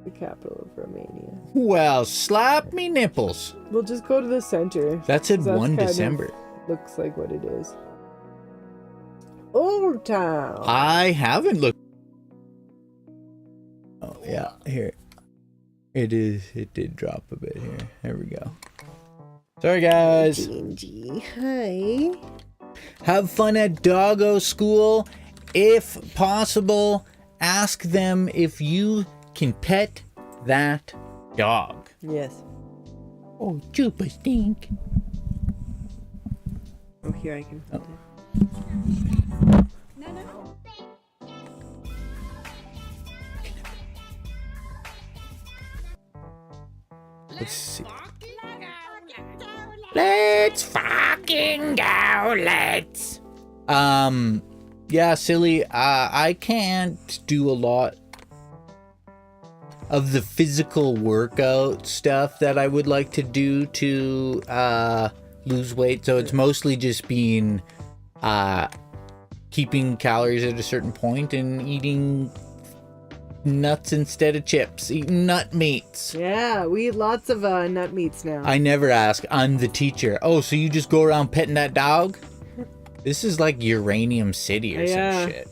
the capital of Romania. Well, slap me nipples. We'll just go to the center. That said 1 December. Looks like what it is. Old Town. I haven't looked. Oh, yeah. Here. It is. It did drop a bit here. There we go. Sorry, guys. Jinjee. Hi. Have fun at doggo school. If possible, ask them if you can pet that dog. Yes. Oh, Chupa stink. Oh, here I can. Oh. Let's see. Let's fucking go. Let's. Yeah, silly. I can't do a lot of the physical workout stuff that I would like to do to lose weight. So it's mostly just been keeping calories at a certain point and eating nuts instead of chips. Eating nut meats. Yeah, we eat lots of nut meats now. I never ask. I'm the teacher. Oh, so you just go around petting that dog? This is like Uranium City or some shit.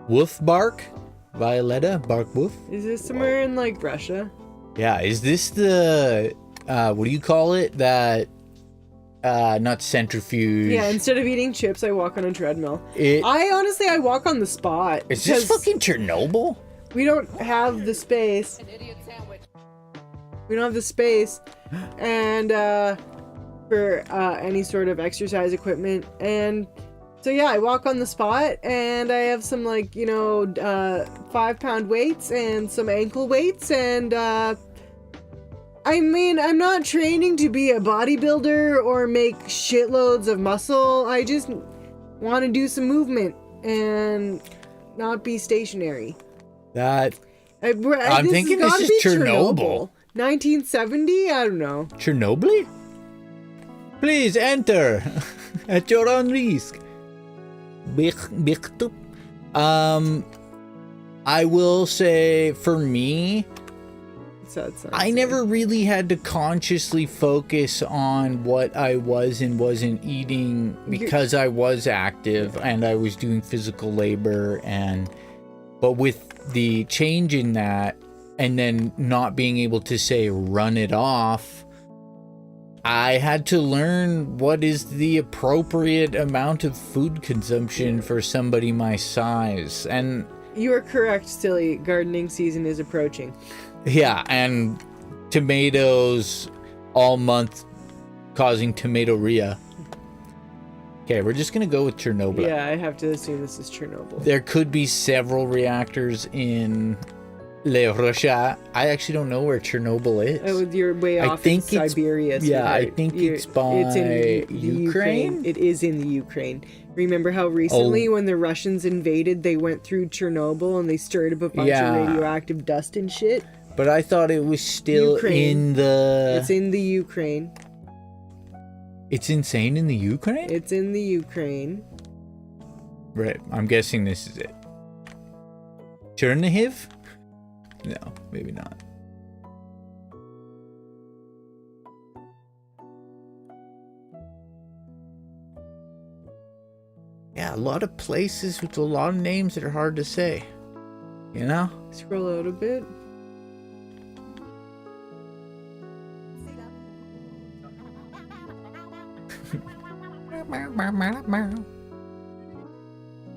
Wolf bark? Violetta? Bark wolf? Is this somewhere in like Russia? Yeah, is this the what do you call it? That not centrifuge. Yeah, instead of eating chips, I walk on a treadmill. I walk on the spot. Is this fucking Chernobyl? We don't have the space. We don't have the space and for any sort of exercise equipment. And so yeah, I walk on the spot and I have some 5-pound weights and some ankle weights and I mean, I'm not training to be a bodybuilder or make shitloads of muscle. I just want to do some movement and not be stationary. That I'm thinking this is Chernobyl. 1970? I don't know. Chernobyl? Please enter at your own risk. I will say for me, I never really had to consciously focus on what I was and wasn't eating because I was active and I was doing physical labor, but with the change in that and then not being able to say run it off, I had to learn what is the appropriate amount of food consumption for somebody my size. And you are correct, Silly. Gardening season is approaching. Yeah, and tomatoes all month causing tomatoria. Okay, we're just gonna go with Chernobyl. Yeah, I have to assume this is Chernobyl. There could be several reactors in Russia. I actually don't know where Chernobyl is. Oh, you're way off in Siberia. I think it's by Ukraine. It is in the Ukraine. Remember how recently when the Russians invaded, they went through Chernobyl and they stirred up a bunch of radioactive dust and shit? But I thought it was still in the... It's in the Ukraine. It's insane in the Ukraine? It's in the Ukraine. Right, I'm guessing this is it. Chernihiv? No, maybe not. Yeah, a lot of places with a lot of names that are hard to say. You know? Scroll out a bit.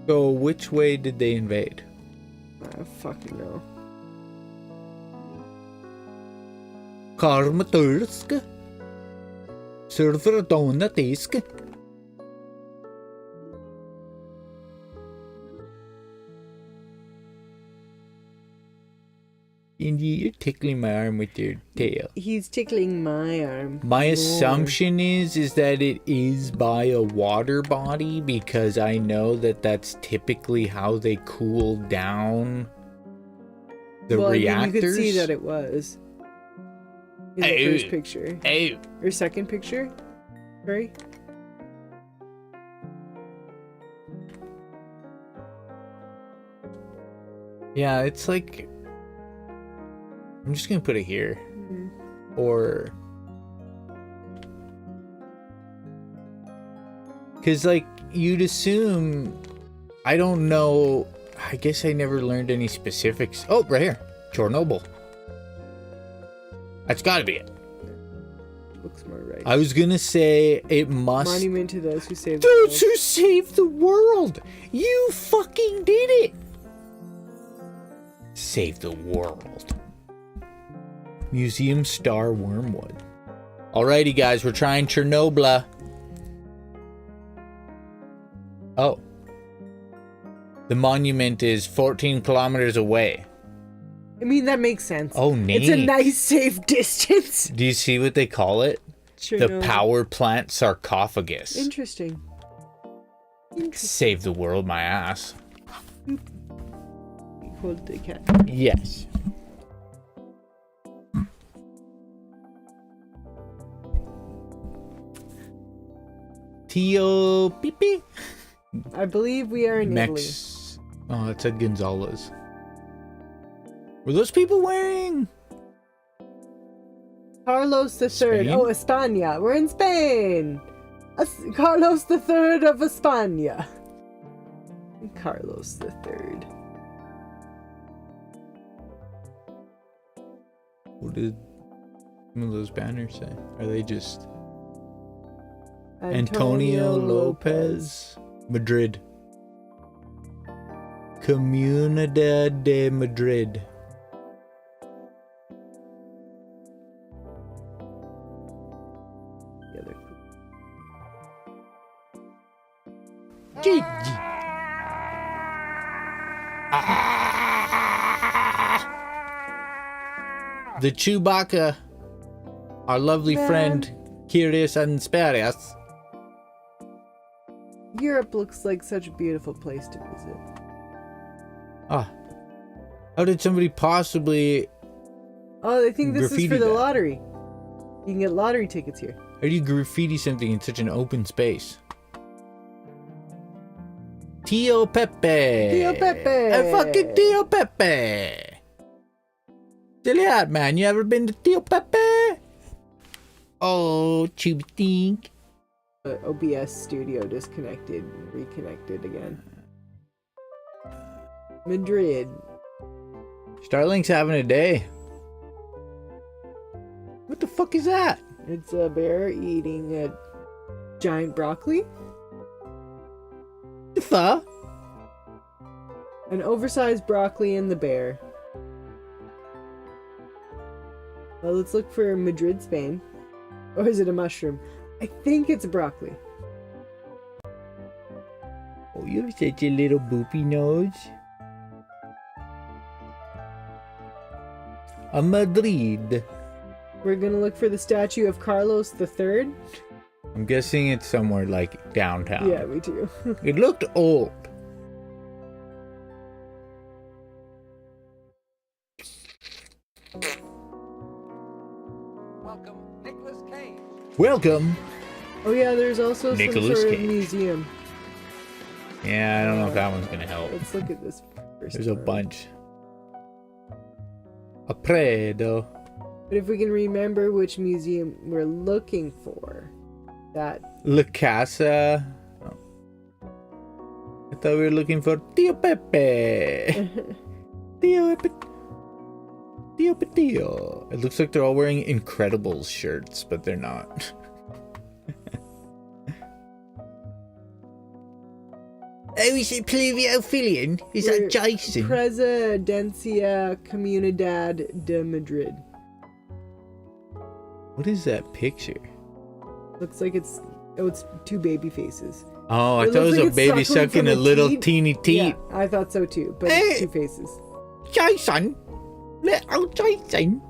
So, which way did they invade? I fucking know. Kramatorsk? Severodonetsk? Jinjee, you're tickling my arm with your tail. He's tickling my arm. My assumption is that it is by a water body because I know that that's typically how they cool down the reactors. You could see that it was in the first picture. Or second picture? Right? Yeah, it's like... I'm just gonna put it here. Mm-hmm. Or... Because, like, you'd assume... I don't know... I guess I never learned any specifics. Oh, right here. Chernobyl. That's gotta be it. Looks more right. I was gonna say it must... Monument to those who saved the world. Those who saved the world! You fucking did it! Save the world. Museum Star Wormwood. Alrighty, guys, we're trying Chernobyl. Oh. The monument is 14 kilometers away. I mean, that makes sense. Oh, neat. It's a nice, safe distance. Do you see what they call it? The power plant sarcophagus. Interesting. Save the world, my ass. Hold the cat. Yes. Tio Pipi. I believe we are in Italy. Oh, it said Gonzalez. Were those people wearing? Carlos III. Spain? Oh, España. We're in Spain. Carlos III of España. Carlos III. What did some of those banners say? Are they just Antonio Lopez, Madrid, Comunidad de Madrid. Yeah, they're cool. Jinjee. The Chewbacca, our lovely friend, Curious and Sparius. Europe looks like such a beautiful place to visit. Ah, How did somebody possibly... Oh, I think this is Graffiti for the that. lottery. You can get lottery tickets here. How do you graffiti something in such an open space? Tio Pepe. Tio Pepe. I fucking Tio Pepe. Silly hat, man. You ever been to Tio Pepe? Oh, Chubitink. OBS studio disconnected, reconnected again. Madrid. Starlink's having a day. What the fuck is that? It's a bear eating a giant broccoli. The fuck? An oversized broccoli and the bear. Well, let's look for Madrid, Spain. Or is it a mushroom? I think it's a broccoli. Oh, you have such a little boopy nose. A Madrid. We're gonna look for the statue of Carlos III. I'm guessing it's somewhere like downtown. Yeah, me too. It looked old. Welcome, Nicolas Cage. Welcome. Oh yeah, there's also Nicolas some sort of Cage. museum. Yeah, I don't know if that one's gonna help. Let's look at this first. There's a one. bunch. A Predo. But if we can remember which museum we're looking for, that La Casa. Oh. I thought we were looking for Tio Pepe. Tio Pepe. Tio Petio. It looks like they're all wearing Incredibles shirts, but they're not. Oh, is it Pluvio Filion? Is that Jason? Presidencia Comunidad de Madrid. What is that picture? Looks like it's two baby faaces. Oh, I It thought it looks was like a it's baby suckling sucking from a a little teat. teeny teat. Yeah, I thought so too, but Hey. it's two faces. Jason! Little Jason!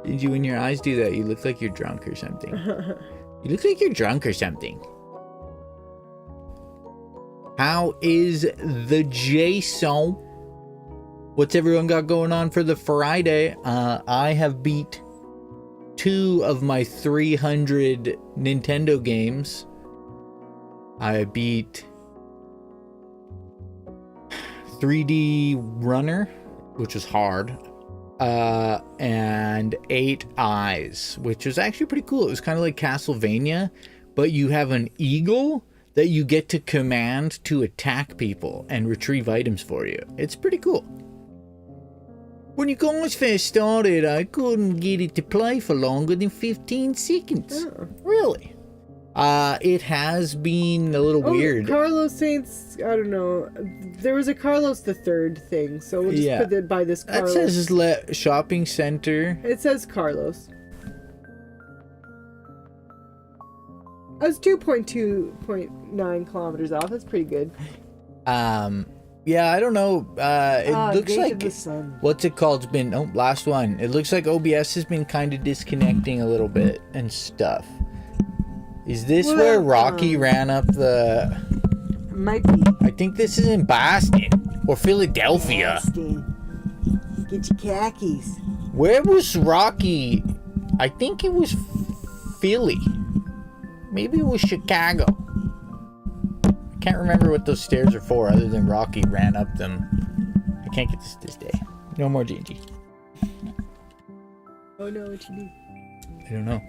Did you, when your eyes do that, you look like you're drunk or something. You look like you're drunk or something. How is the Jason? What's everyone got going on for the Friday? I have beat 2 of my 300 Nintendo games. I beat 3D Runner, which was hard, and 8 Eyes, which was actually pretty cool. It was kind of like Castlevania, but you have an eagle that you get to command to attack people and retrieve items for you. It's pretty cool. When you guys first started, I couldn't get it to play for longer than 15 seconds. Oh. Really? It has been a little weird. Carlos Saints, I don't know. There was a Carlos the Third thing, so we'll just put it by this That Carlos. says shopping center. It says Carlos. I was 2.9 kilometers off. That's pretty good. Yeah, I don't know. It looks Gate like of the Sun. what's it called? It's been last one. It looks like OBS has been kind of disconnecting a little bit and stuff. Is this where Rocky ran up the? Might be. I think this is in Boston or Philadelphia. Get your khakis. Where was Rocky? I think it was Philly. Maybe it was Chicago. I can't remember what those stairs are for other than Rocky ran up them. I can't get this day. No more Jinjee. Oh no, what you do? I don't know.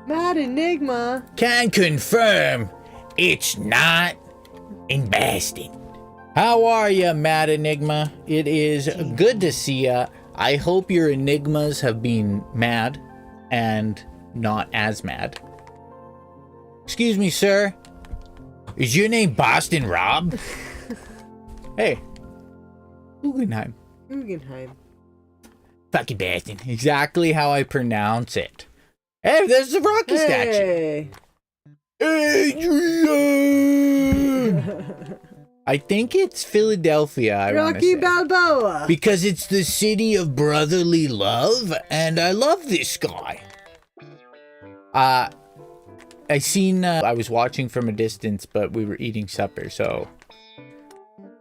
Mad Enigma. Can confirm it's not in Boston. How are ya, Mad Enigma? It is good to see ya. I hope your enigmas have been mad and not as mad. Excuse me, sir. Is your name Boston Rob? Hey. Guggenheim. Guggenheim. Fucking Boston. Exactly how I pronounce it. Hey, there's the Rocky statue. Hey. Adrian! I think it's Philadelphia, I want to Rocky say. Balboa. Because it's the city of brotherly love, and I love this guy. I was watching from a distance, but we were eating supper, so.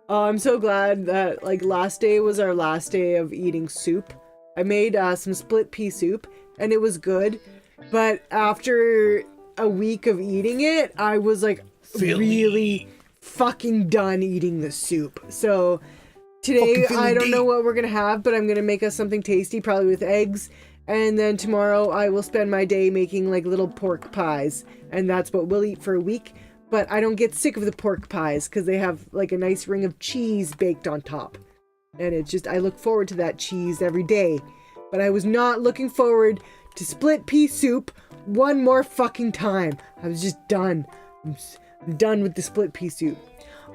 Oh, I'm so glad that like last day was our last day of eating soup. I made some split pea soup and it was good, but after a week of eating it, I was like really fucking done eating the soup. So today I don't know what we're gonna have, but I'm gonna make us something tasty, probably with eggs. And then tomorrow I will spend my day making like little pork pies, and that's what we'll eat for a week. But I don't get sick of the pork pies because they have like a nice ring of cheese baked on top. And it's just, I look forward to that cheese every day. But I was not looking forward to split pea soup one more fucking time. I was just done. I'm done with the split pea soup.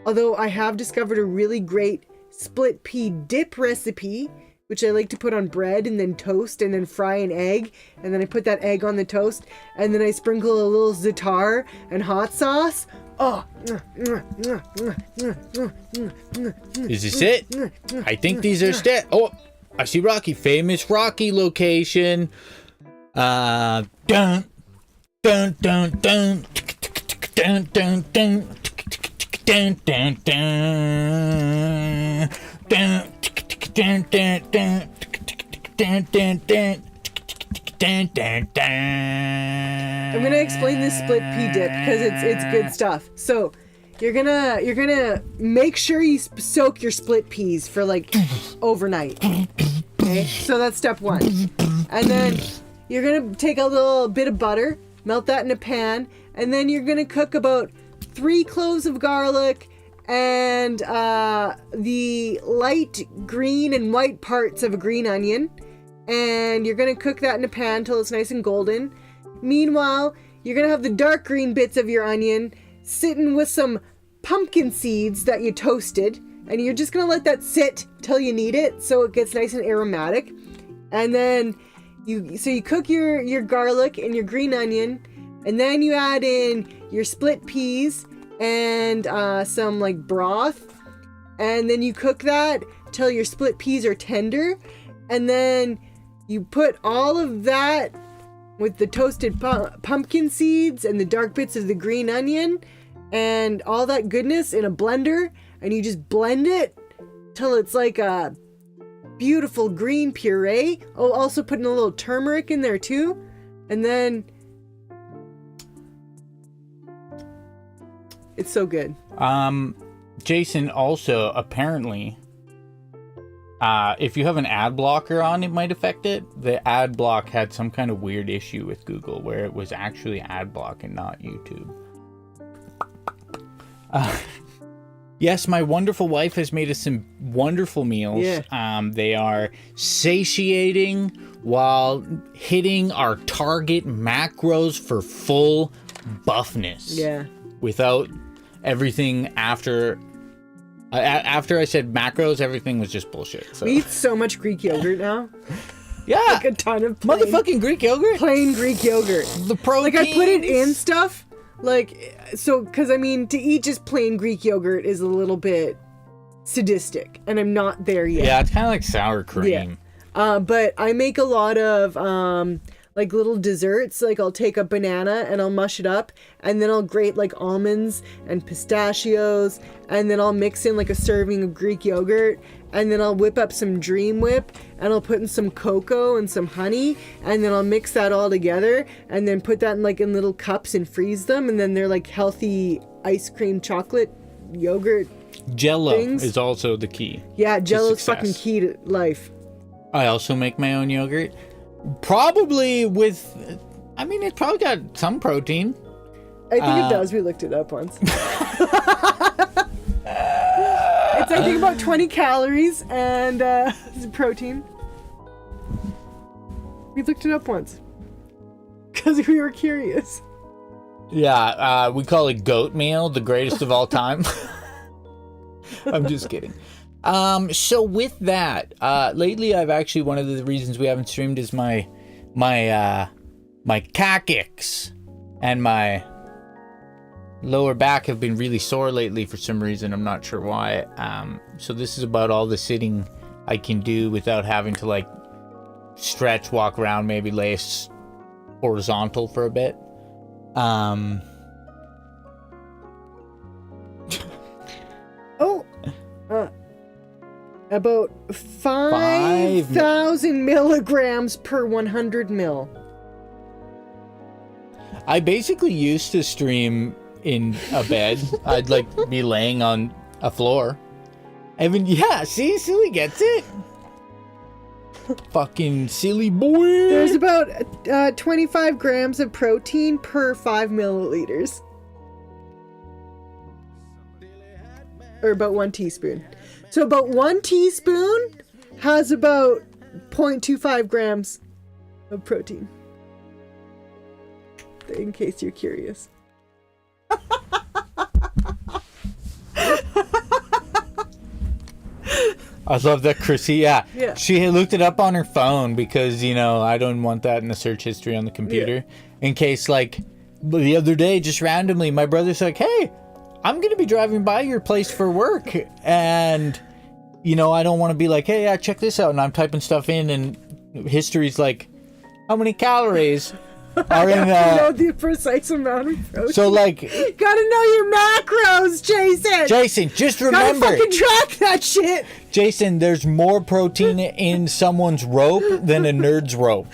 Although I have discovered a really great split pea dip recipe, which I like to put on bread and then toast and then fry an egg. And then I put that egg on the toast and then I sprinkle a little za'atar and hot sauce. Oh. Is this it? I think these are Oh, I see Rocky. Famous Rocky location. Dun, dun, dun, dun. Dun, dun, dun. Dun, dun, dun. Dun. Dun, dun, dun, dun, dun, dun, dun, dun, dun. I'm gonna explain this split pea dip because it's good stuff. So you're gonna make sure you soak your split peas for like overnight. Okay, so that's step one. And then you're gonna take a little bit of butter, melt that in a pan, and then you're gonna cook about 3 cloves of garlic and the light green and white parts of a green onion, and you're gonna cook that in a pan till it's nice and golden. Meanwhile, you're gonna have the dark green bits of your onion sitting with some pumpkin seeds that you toasted, and you're just gonna let that sit till you need it so it gets nice and aromatic. And then you cook your garlic and your green onion, and then you add in your split peas and some like broth, and then you cook that till your split peas are tender, and then you put all of that with the toasted pumpkin seeds and the dark bits of the green onion and all that goodness in a blender, and you just blend it till it's like a beautiful green puree. Oh, also putting a little turmeric in there too, and then it's so good. Jason, also, apparently, if you have an ad blocker on, it might affect it. The ad block had some kind of weird issue with Google where it was actually ad block and not YouTube. Yes, my wonderful wife has made us some wonderful meals. Yeah. They are satiating while hitting our target macros for full buffness. Yeah. Without everything after I said macros, everything was just bullshit. So. We eat so much Greek yogurt now. Yeah, Like a ton of motherfucking Greek yogurt. plain Greek yogurt. The proteins. Like I put it in stuff. Like, so, because I mean, to eat just plain Greek yogurt is a little bit sadistic, and I'm not there yet. Yeah, it's kind of like sour cream. Yeah. But I make a lot of like little desserts. Like I'll take a banana and I'll mush it up, and then I'll grate like almonds and pistachios, and then I'll mix in like a serving of Greek yogurt, and then I'll whip up some Dream Whip, and I'll put in some cocoa and some honey, and then I'll mix that all together, and then put that in like in little cups and freeze them, and then they're like healthy ice cream chocolate yogurt. Jello things. is also the key. Yeah, Jello's success. fucking key to life. I also make my own yogurt. Probably with, I mean, it's probably got some protein. I think it does. We looked it up once. It's, I think, about 20 calories and protein. We looked it up once. Because we were curious. Yeah, we call it goat meal, the greatest of all time. I'm just kidding. So with that, lately I've actually, one of the reasons we haven't streamed is my coccyx and my lower back have been really sore lately for some reason. I'm not sure why. So this is about all the sitting I can do without having to like stretch, walk around, maybe lay horizontal for a bit. About 5,000 milligrams per 100 mil. I basically used to stream in a bed. I'd like be laying on a floor. Evan, yeah, see, Silly gets it. Fucking silly boy. There's about 25 grams of protein per 5 milliliters. Or about 1 teaspoon. So about 1 teaspoon has about 0.25 grams of protein. In case you're curious. I love that, Krissy. Yeah. Yeah. She had looked it up on her phone because, you know, I don't want that in the search history on the computer. In case, like, the other day, just randomly, my brother's like, hey, I'm going to be driving by your place for work. And, you know, I don't want to be like, hey, yeah, check this out. And I'm typing stuff in, and history's like, how many calories are in know the precise amount of protein. So, like, gotta know your macros, Jason. Jason, just remember. Gotta fucking track that shit. Jason, there's more protein in someone's rope than a nerd's rope.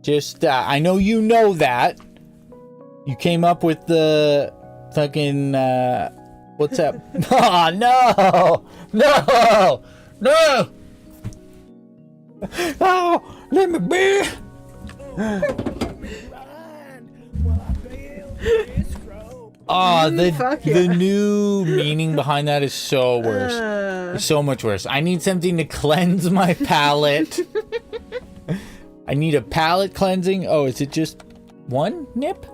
Just, I know you know that. You came up with the fucking, what's that? Oh, no! No! No! Oh, let me be! Oh, the new meaning behind that is so worse. So much worse. I need something to cleanse my palate. I need a palate cleansing. Oh, is it just one nip?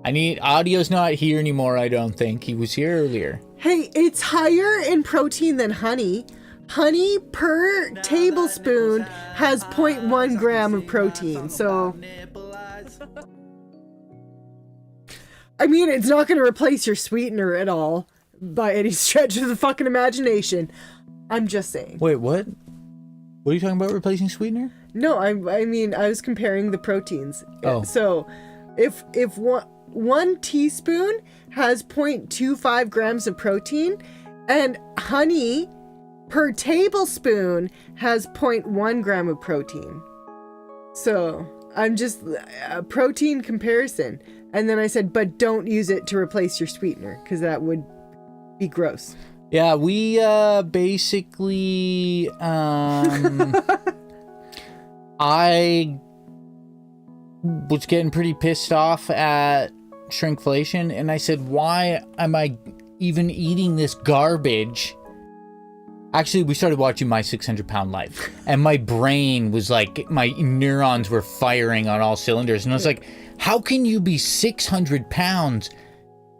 Audio's not here anymore, I don't think. He was here earlier. Hey, it's higher in protein than honey. Honey per tablespoon has 0.1 gram of protein, so... I mean, it's not going to replace your sweetener at all, by any stretch of the fucking imagination. I'm just saying. Wait, what? What are you talking about, replacing sweetener? No, I mean, I was comparing the proteins. Oh. So, if one teaspoon has 0.25 grams of protein, and honey per tablespoon has 0.1 gram of protein. So, I'm just a protein comparison. And then I said, but don't use it to replace your sweetener, because that would be gross. Yeah, we basically I was getting pretty pissed off at shrinkflation, and I said, why am I even eating this garbage? Actually, we started watching My 600 Pound Life, and my brain was like, my neurons were firing on all cylinders, and I was like, how can you be 600 pounds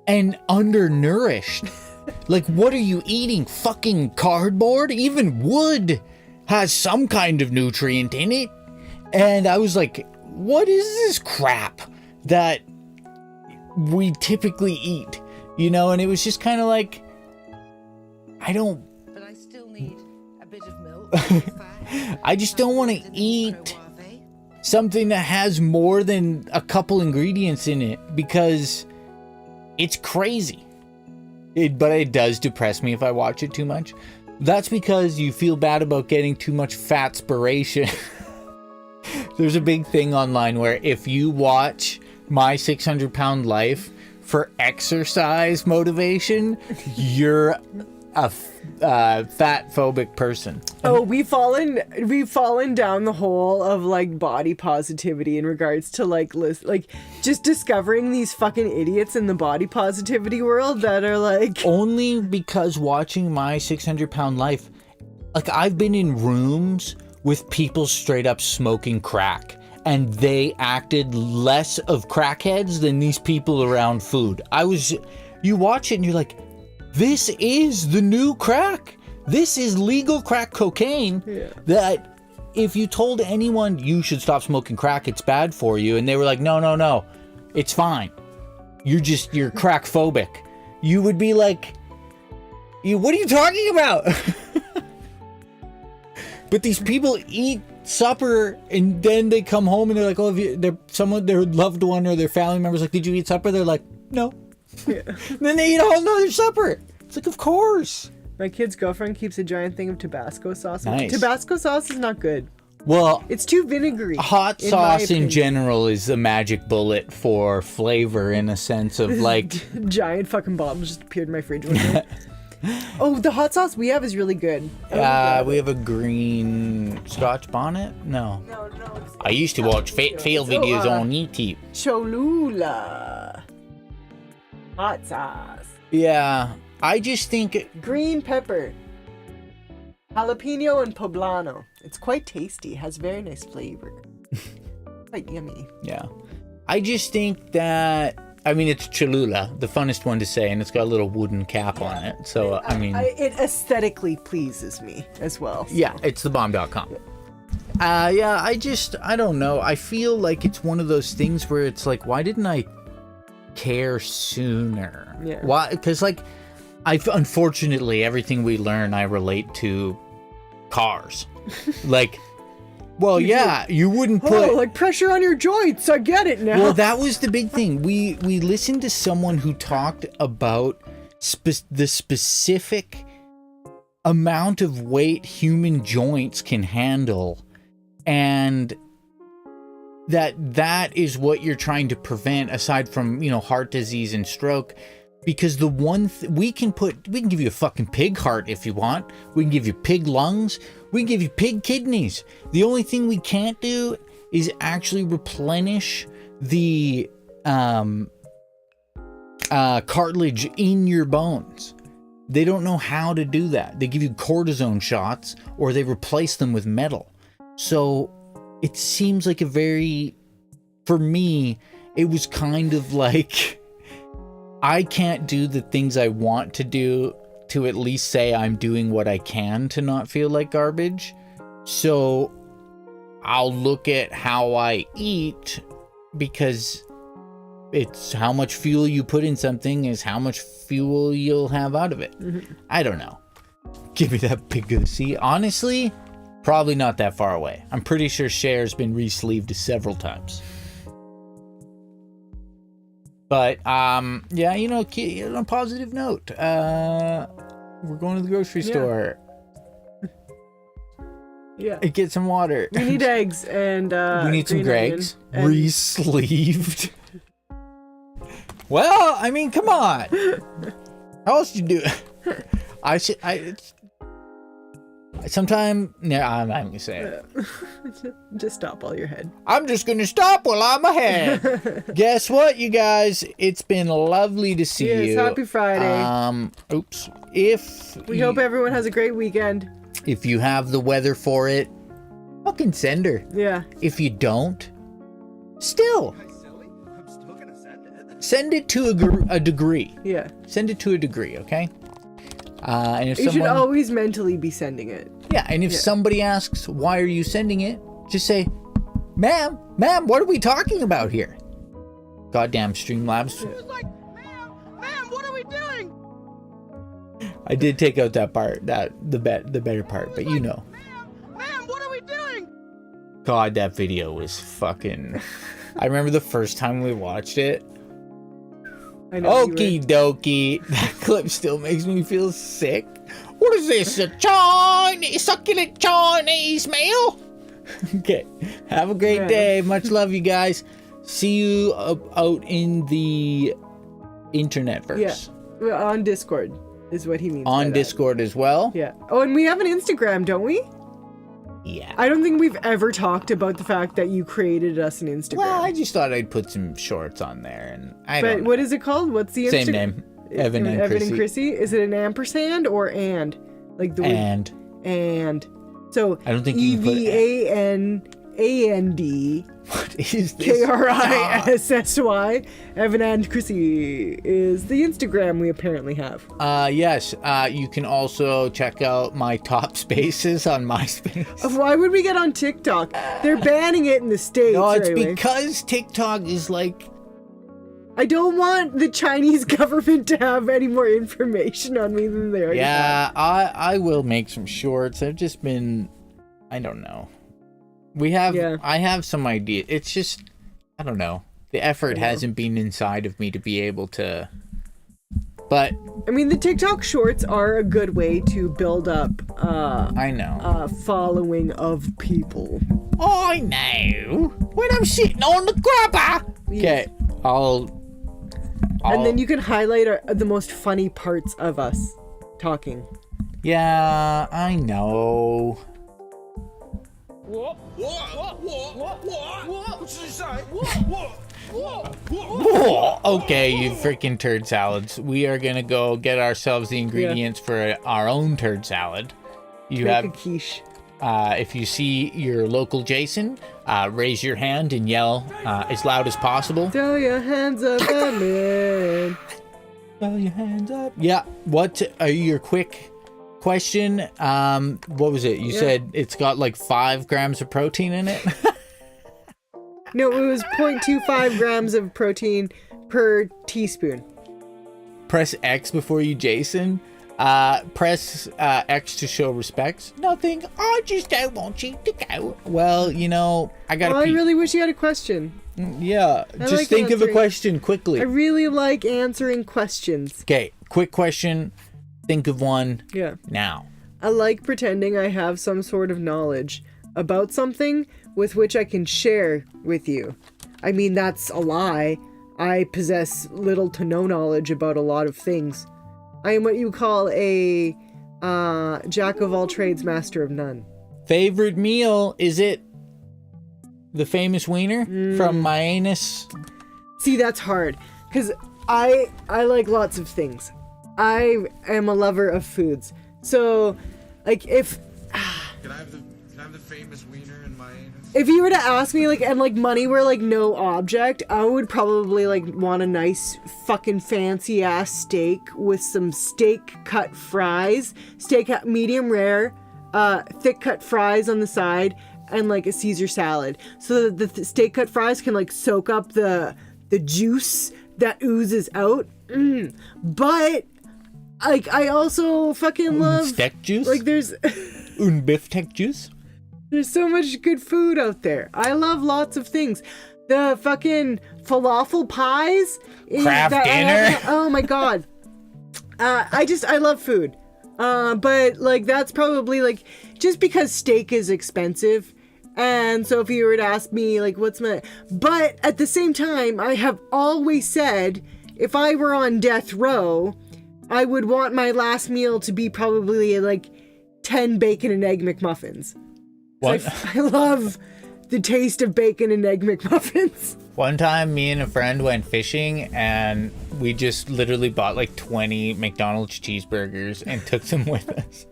and undernourished? Like, what are you eating? Fucking cardboard? Even wood has some kind of nutrient in it. And I was like, what is this crap that we typically eat? You know, and it was just kind of like, But I still need a bit of milk. I just don't want to eat something that has more than a couple ingredients in it, because it's crazy. But it does depress me if I watch it too much. That's because you feel bad about getting too much fatspiration. There's a big thing online where if you watch My 600 Pound Life for exercise motivation, you're a fat phobic person. Oh, we've fallen down the hole of like body positivity in regards to like just discovering these fucking idiots in the body positivity world that are like, only because watching My 600 Pound Life, like, I've been in rooms with people straight up smoking crack, and they acted less of crackheads than these people around food. You watch it and you're like, this is the new crack. This is legal crack cocaine. Yeah. That if you told anyone you should stop smoking crack, it's bad for you, and they were like, no, it's fine. You're crack phobic. You would be like, what are you talking about? But these people eat supper, and then they come home and they're like, oh, their loved one or their family member's like, did you eat supper? They're like, no. Yeah. Then they eat a whole nother supper. It's like, of course. My kid's girlfriend keeps a giant thing of Tabasco sauce. Nice. Tabasco sauce is not good. Well, It's too vinegary. hot in my sauce in opinion. general is the magic bullet for flavor, in a sense of like, Giant fucking bottles just appeared in my fridge one day. Oh, the hot sauce we have is really good. we have a green Scotch bonnet. No, No, it's I used to watch fail videos on YouTube. Cholula. Hot sauce. Yeah, I just think Green pepper. Jalapeno and poblano. It's quite tasty. Has very nice flavor. Quite yummy. Yeah. I just think that, I mean, it's Cholula, the funnest one to say, and it's got a little wooden cap on it. So, I mean, It aesthetically pleases me as well. So. yeah, it's thebomb.com. Yeah, I don't know. I feel like it's one of those things where it's like, why didn't I care sooner? Yeah. Why? Because, like, unfortunately, everything we learn, I relate to cars. Like, well, yeah, you wouldn't put... Oh, like pressure on your joints. I get it now. Well, that was the big thing. We listened to someone who talked about the specific amount of weight human joints can handle, and that is what you're trying to prevent, aside from, you know, heart disease and stroke. Because the one we can give you a fucking pig heart if you want. We can give you pig lungs. We can give you pig kidneys. The only thing we can't do is actually replenish the cartilage in your bones. They don't know how to do that. They give you cortisone shots or they replace them with metal. So it seems like for me, it was kind of like, I can't do the things I want to do to at least say I'm doing what I can to not feel like garbage. So I'll look at how I eat, because it's how much fuel you put in something is how much fuel you'll have out of it. Mm-hmm. I don't know. Give me that pig of the sea. Honestly, probably not that far away. I'm pretty sure Cher's been re-sleeved several times. But, yeah, you know, on a positive note, we're going to the grocery store. Yeah. And get some water. We need eggs and we need some green onion Greggs. and- Re-sleeved. Well, I mean, come on. How else you do it? Sometime, no, I'm not gonna say it. Just stop while you're ahead. I'm just gonna stop while I'm ahead. Guess what, you guys? It's been lovely to see Yes, you. happy Friday. Oops. If We hope everyone has a great weekend. If you have the weather for it, fucking send her. Yeah. If you don't, still send it to a degree. Yeah. Send it to a degree, okay? And if You should someone, always mentally be sending it. yeah, and if somebody asks why are you sending it, just say, "Ma'am, what are we talking about here?" Goddamn Streamlabs. Ma'am, what are we doing? I did take out that part, the better part, but you know. Ma'am, what are we doing? God, that video was fucking. I remember the first time we watched it. I know. you Okie were- dokie. That clip still makes me feel sick. What is this? A Chinese succulent Chinese meal? Okay. Have a great Yeah. day. Much love, you guys. See you out in the internetverse. Yeah. Well, on Discord is what he means. by On that. Discord as well. Yeah. Oh, and we have an Instagram, don't we? Yeah. I don't think we've ever talked about the fact that you created us an Instagram. Well, I just thought I'd put some shorts on there, and I but don't know. what is it called? What's the Same Insta- name. Evan and Krissy. Krissy. Is it an ampersand or and? Like the word and. So I don't think you can put EVANAND what is this? KRISSY. Evan and Krissy is the Instagram we apparently have. Yes. You can also check out my top spaces on MySpace. Why would we get on TikTok? They're banning it in the States. No, it's anyway. because TikTok is like, I don't want the Chinese government to have any more information on me than they already have. yeah, I will make some shorts. I've just been, I don't know. We have. Yeah. I have some idea. It's just, I don't know. The effort hasn't been inside of me to be able to. But I mean, the TikTok shorts are a good way to build up I know. a following of people. I know. When I'm sitting on the grabber. Okay, I'll. And then you can highlight the most funny parts of us talking. Yeah, I know. Whoa, okay, you freaking turd salads. We are gonna go get ourselves the ingredients for our own turd salad. You Make have, a quiche. if you see your local Jason, raise your hand and yell as loud as possible. Throw your hands up, man. Throw your hands up. Yeah. What are your quick question? What was it? You said it's got like 5 grams of protein in it. No, it was 0.25 grams of protein per teaspoon. Press X before you Jason. Press X to show respects. Nothing. I just don't want you to go. Well, you know, I gotta Well, I pee. really wish you had a question. Yeah. Just like think of a answering- question quickly. I really like answering questions. Okay. Quick question. Think of one Yeah. now. I like pretending I have some sort of knowledge about something with which I can share with you. I mean, that's a lie. I possess little to no knowledge about a lot of things. I am what you call a jack of all trades, master of none. Favorite meal, is it the famous wiener from my anus? See, that's hard, because I like lots of things. I am a lover of foods. So, like, if Can I have the famous wiener in my anus? if you were to ask me, like, and like money were like no object, I would probably like want a nice fucking fancy ass steak with some steak cut fries, medium rare, thick cut fries on the side, and like a Caesar salad, so that the steak cut fries can like soak up the juice that oozes out. But like, I also fucking love Steak juice? like there's Un beefsteak juice? There's so much good food out there. I love lots of things. The fucking falafel pies. Craft dinner. Oh my god. I love food. But like that's probably like just because steak is expensive. And so if you were to ask me like but at the same time, I have always said if I were on death row, I would want my last meal to be probably like 10 bacon and egg McMuffins. What? I love the taste of bacon and egg McMuffins. One time, me and a friend went fishing, and we just literally bought like 20 McDonald's cheeseburgers and took them with us.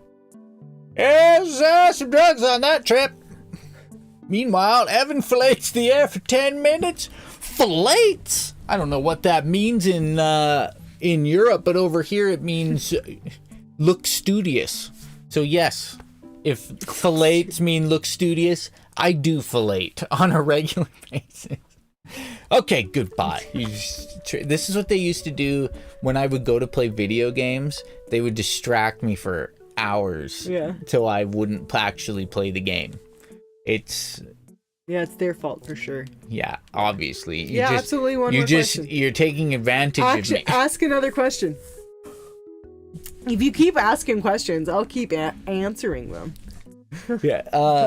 There's some drugs on that trip. Meanwhile, Evan fillets the air for 10 minutes. Fillets? I don't know what that means in Europe, but over here it means look studious. So yes, if fillets mean look studious, I do fillet on a regular basis. Okay, goodbye. This is what they used to do when I would go to play video games. They would distract me for hours till I wouldn't actually play the game. It's their fault for sure. Yeah, obviously. Absolutely. One more question. You're taking advantage of me. Ask another question. If you keep asking questions, I'll keep answering them. Yeah.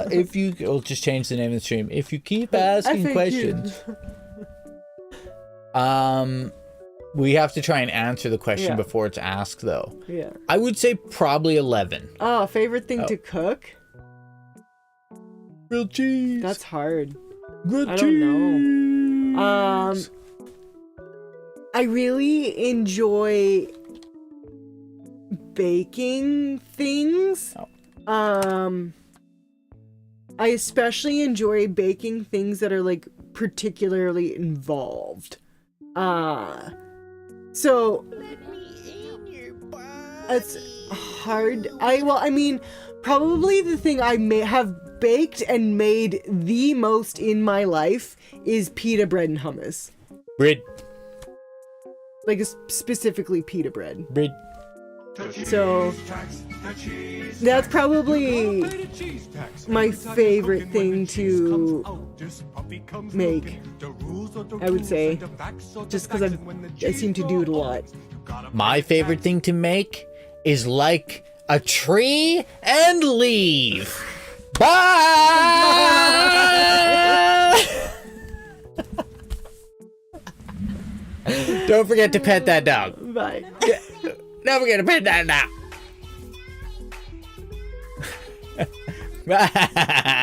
We'll just change the name of the stream. If you keep asking questions, we have to try and answer the question before it's asked, though. Yeah. I would say probably 11. Oh, favorite thing to cook? Grilled cheese. That's hard. Grilled I cheese. don't know. I really enjoy baking things. I especially enjoy baking things that are like particularly involved. So it's hard. I mean, probably the thing I may have baked and made the most in my life is pita bread and hummus. Bread. Like specifically pita bread. Bread. So that's probably my favorite thing to make, I would say, just because I seem to do it a lot. My favorite thing to make is like a tree and leave. Bye! Don't forget to pet that dog. Bye. Don't forget to pet that dog. Bye.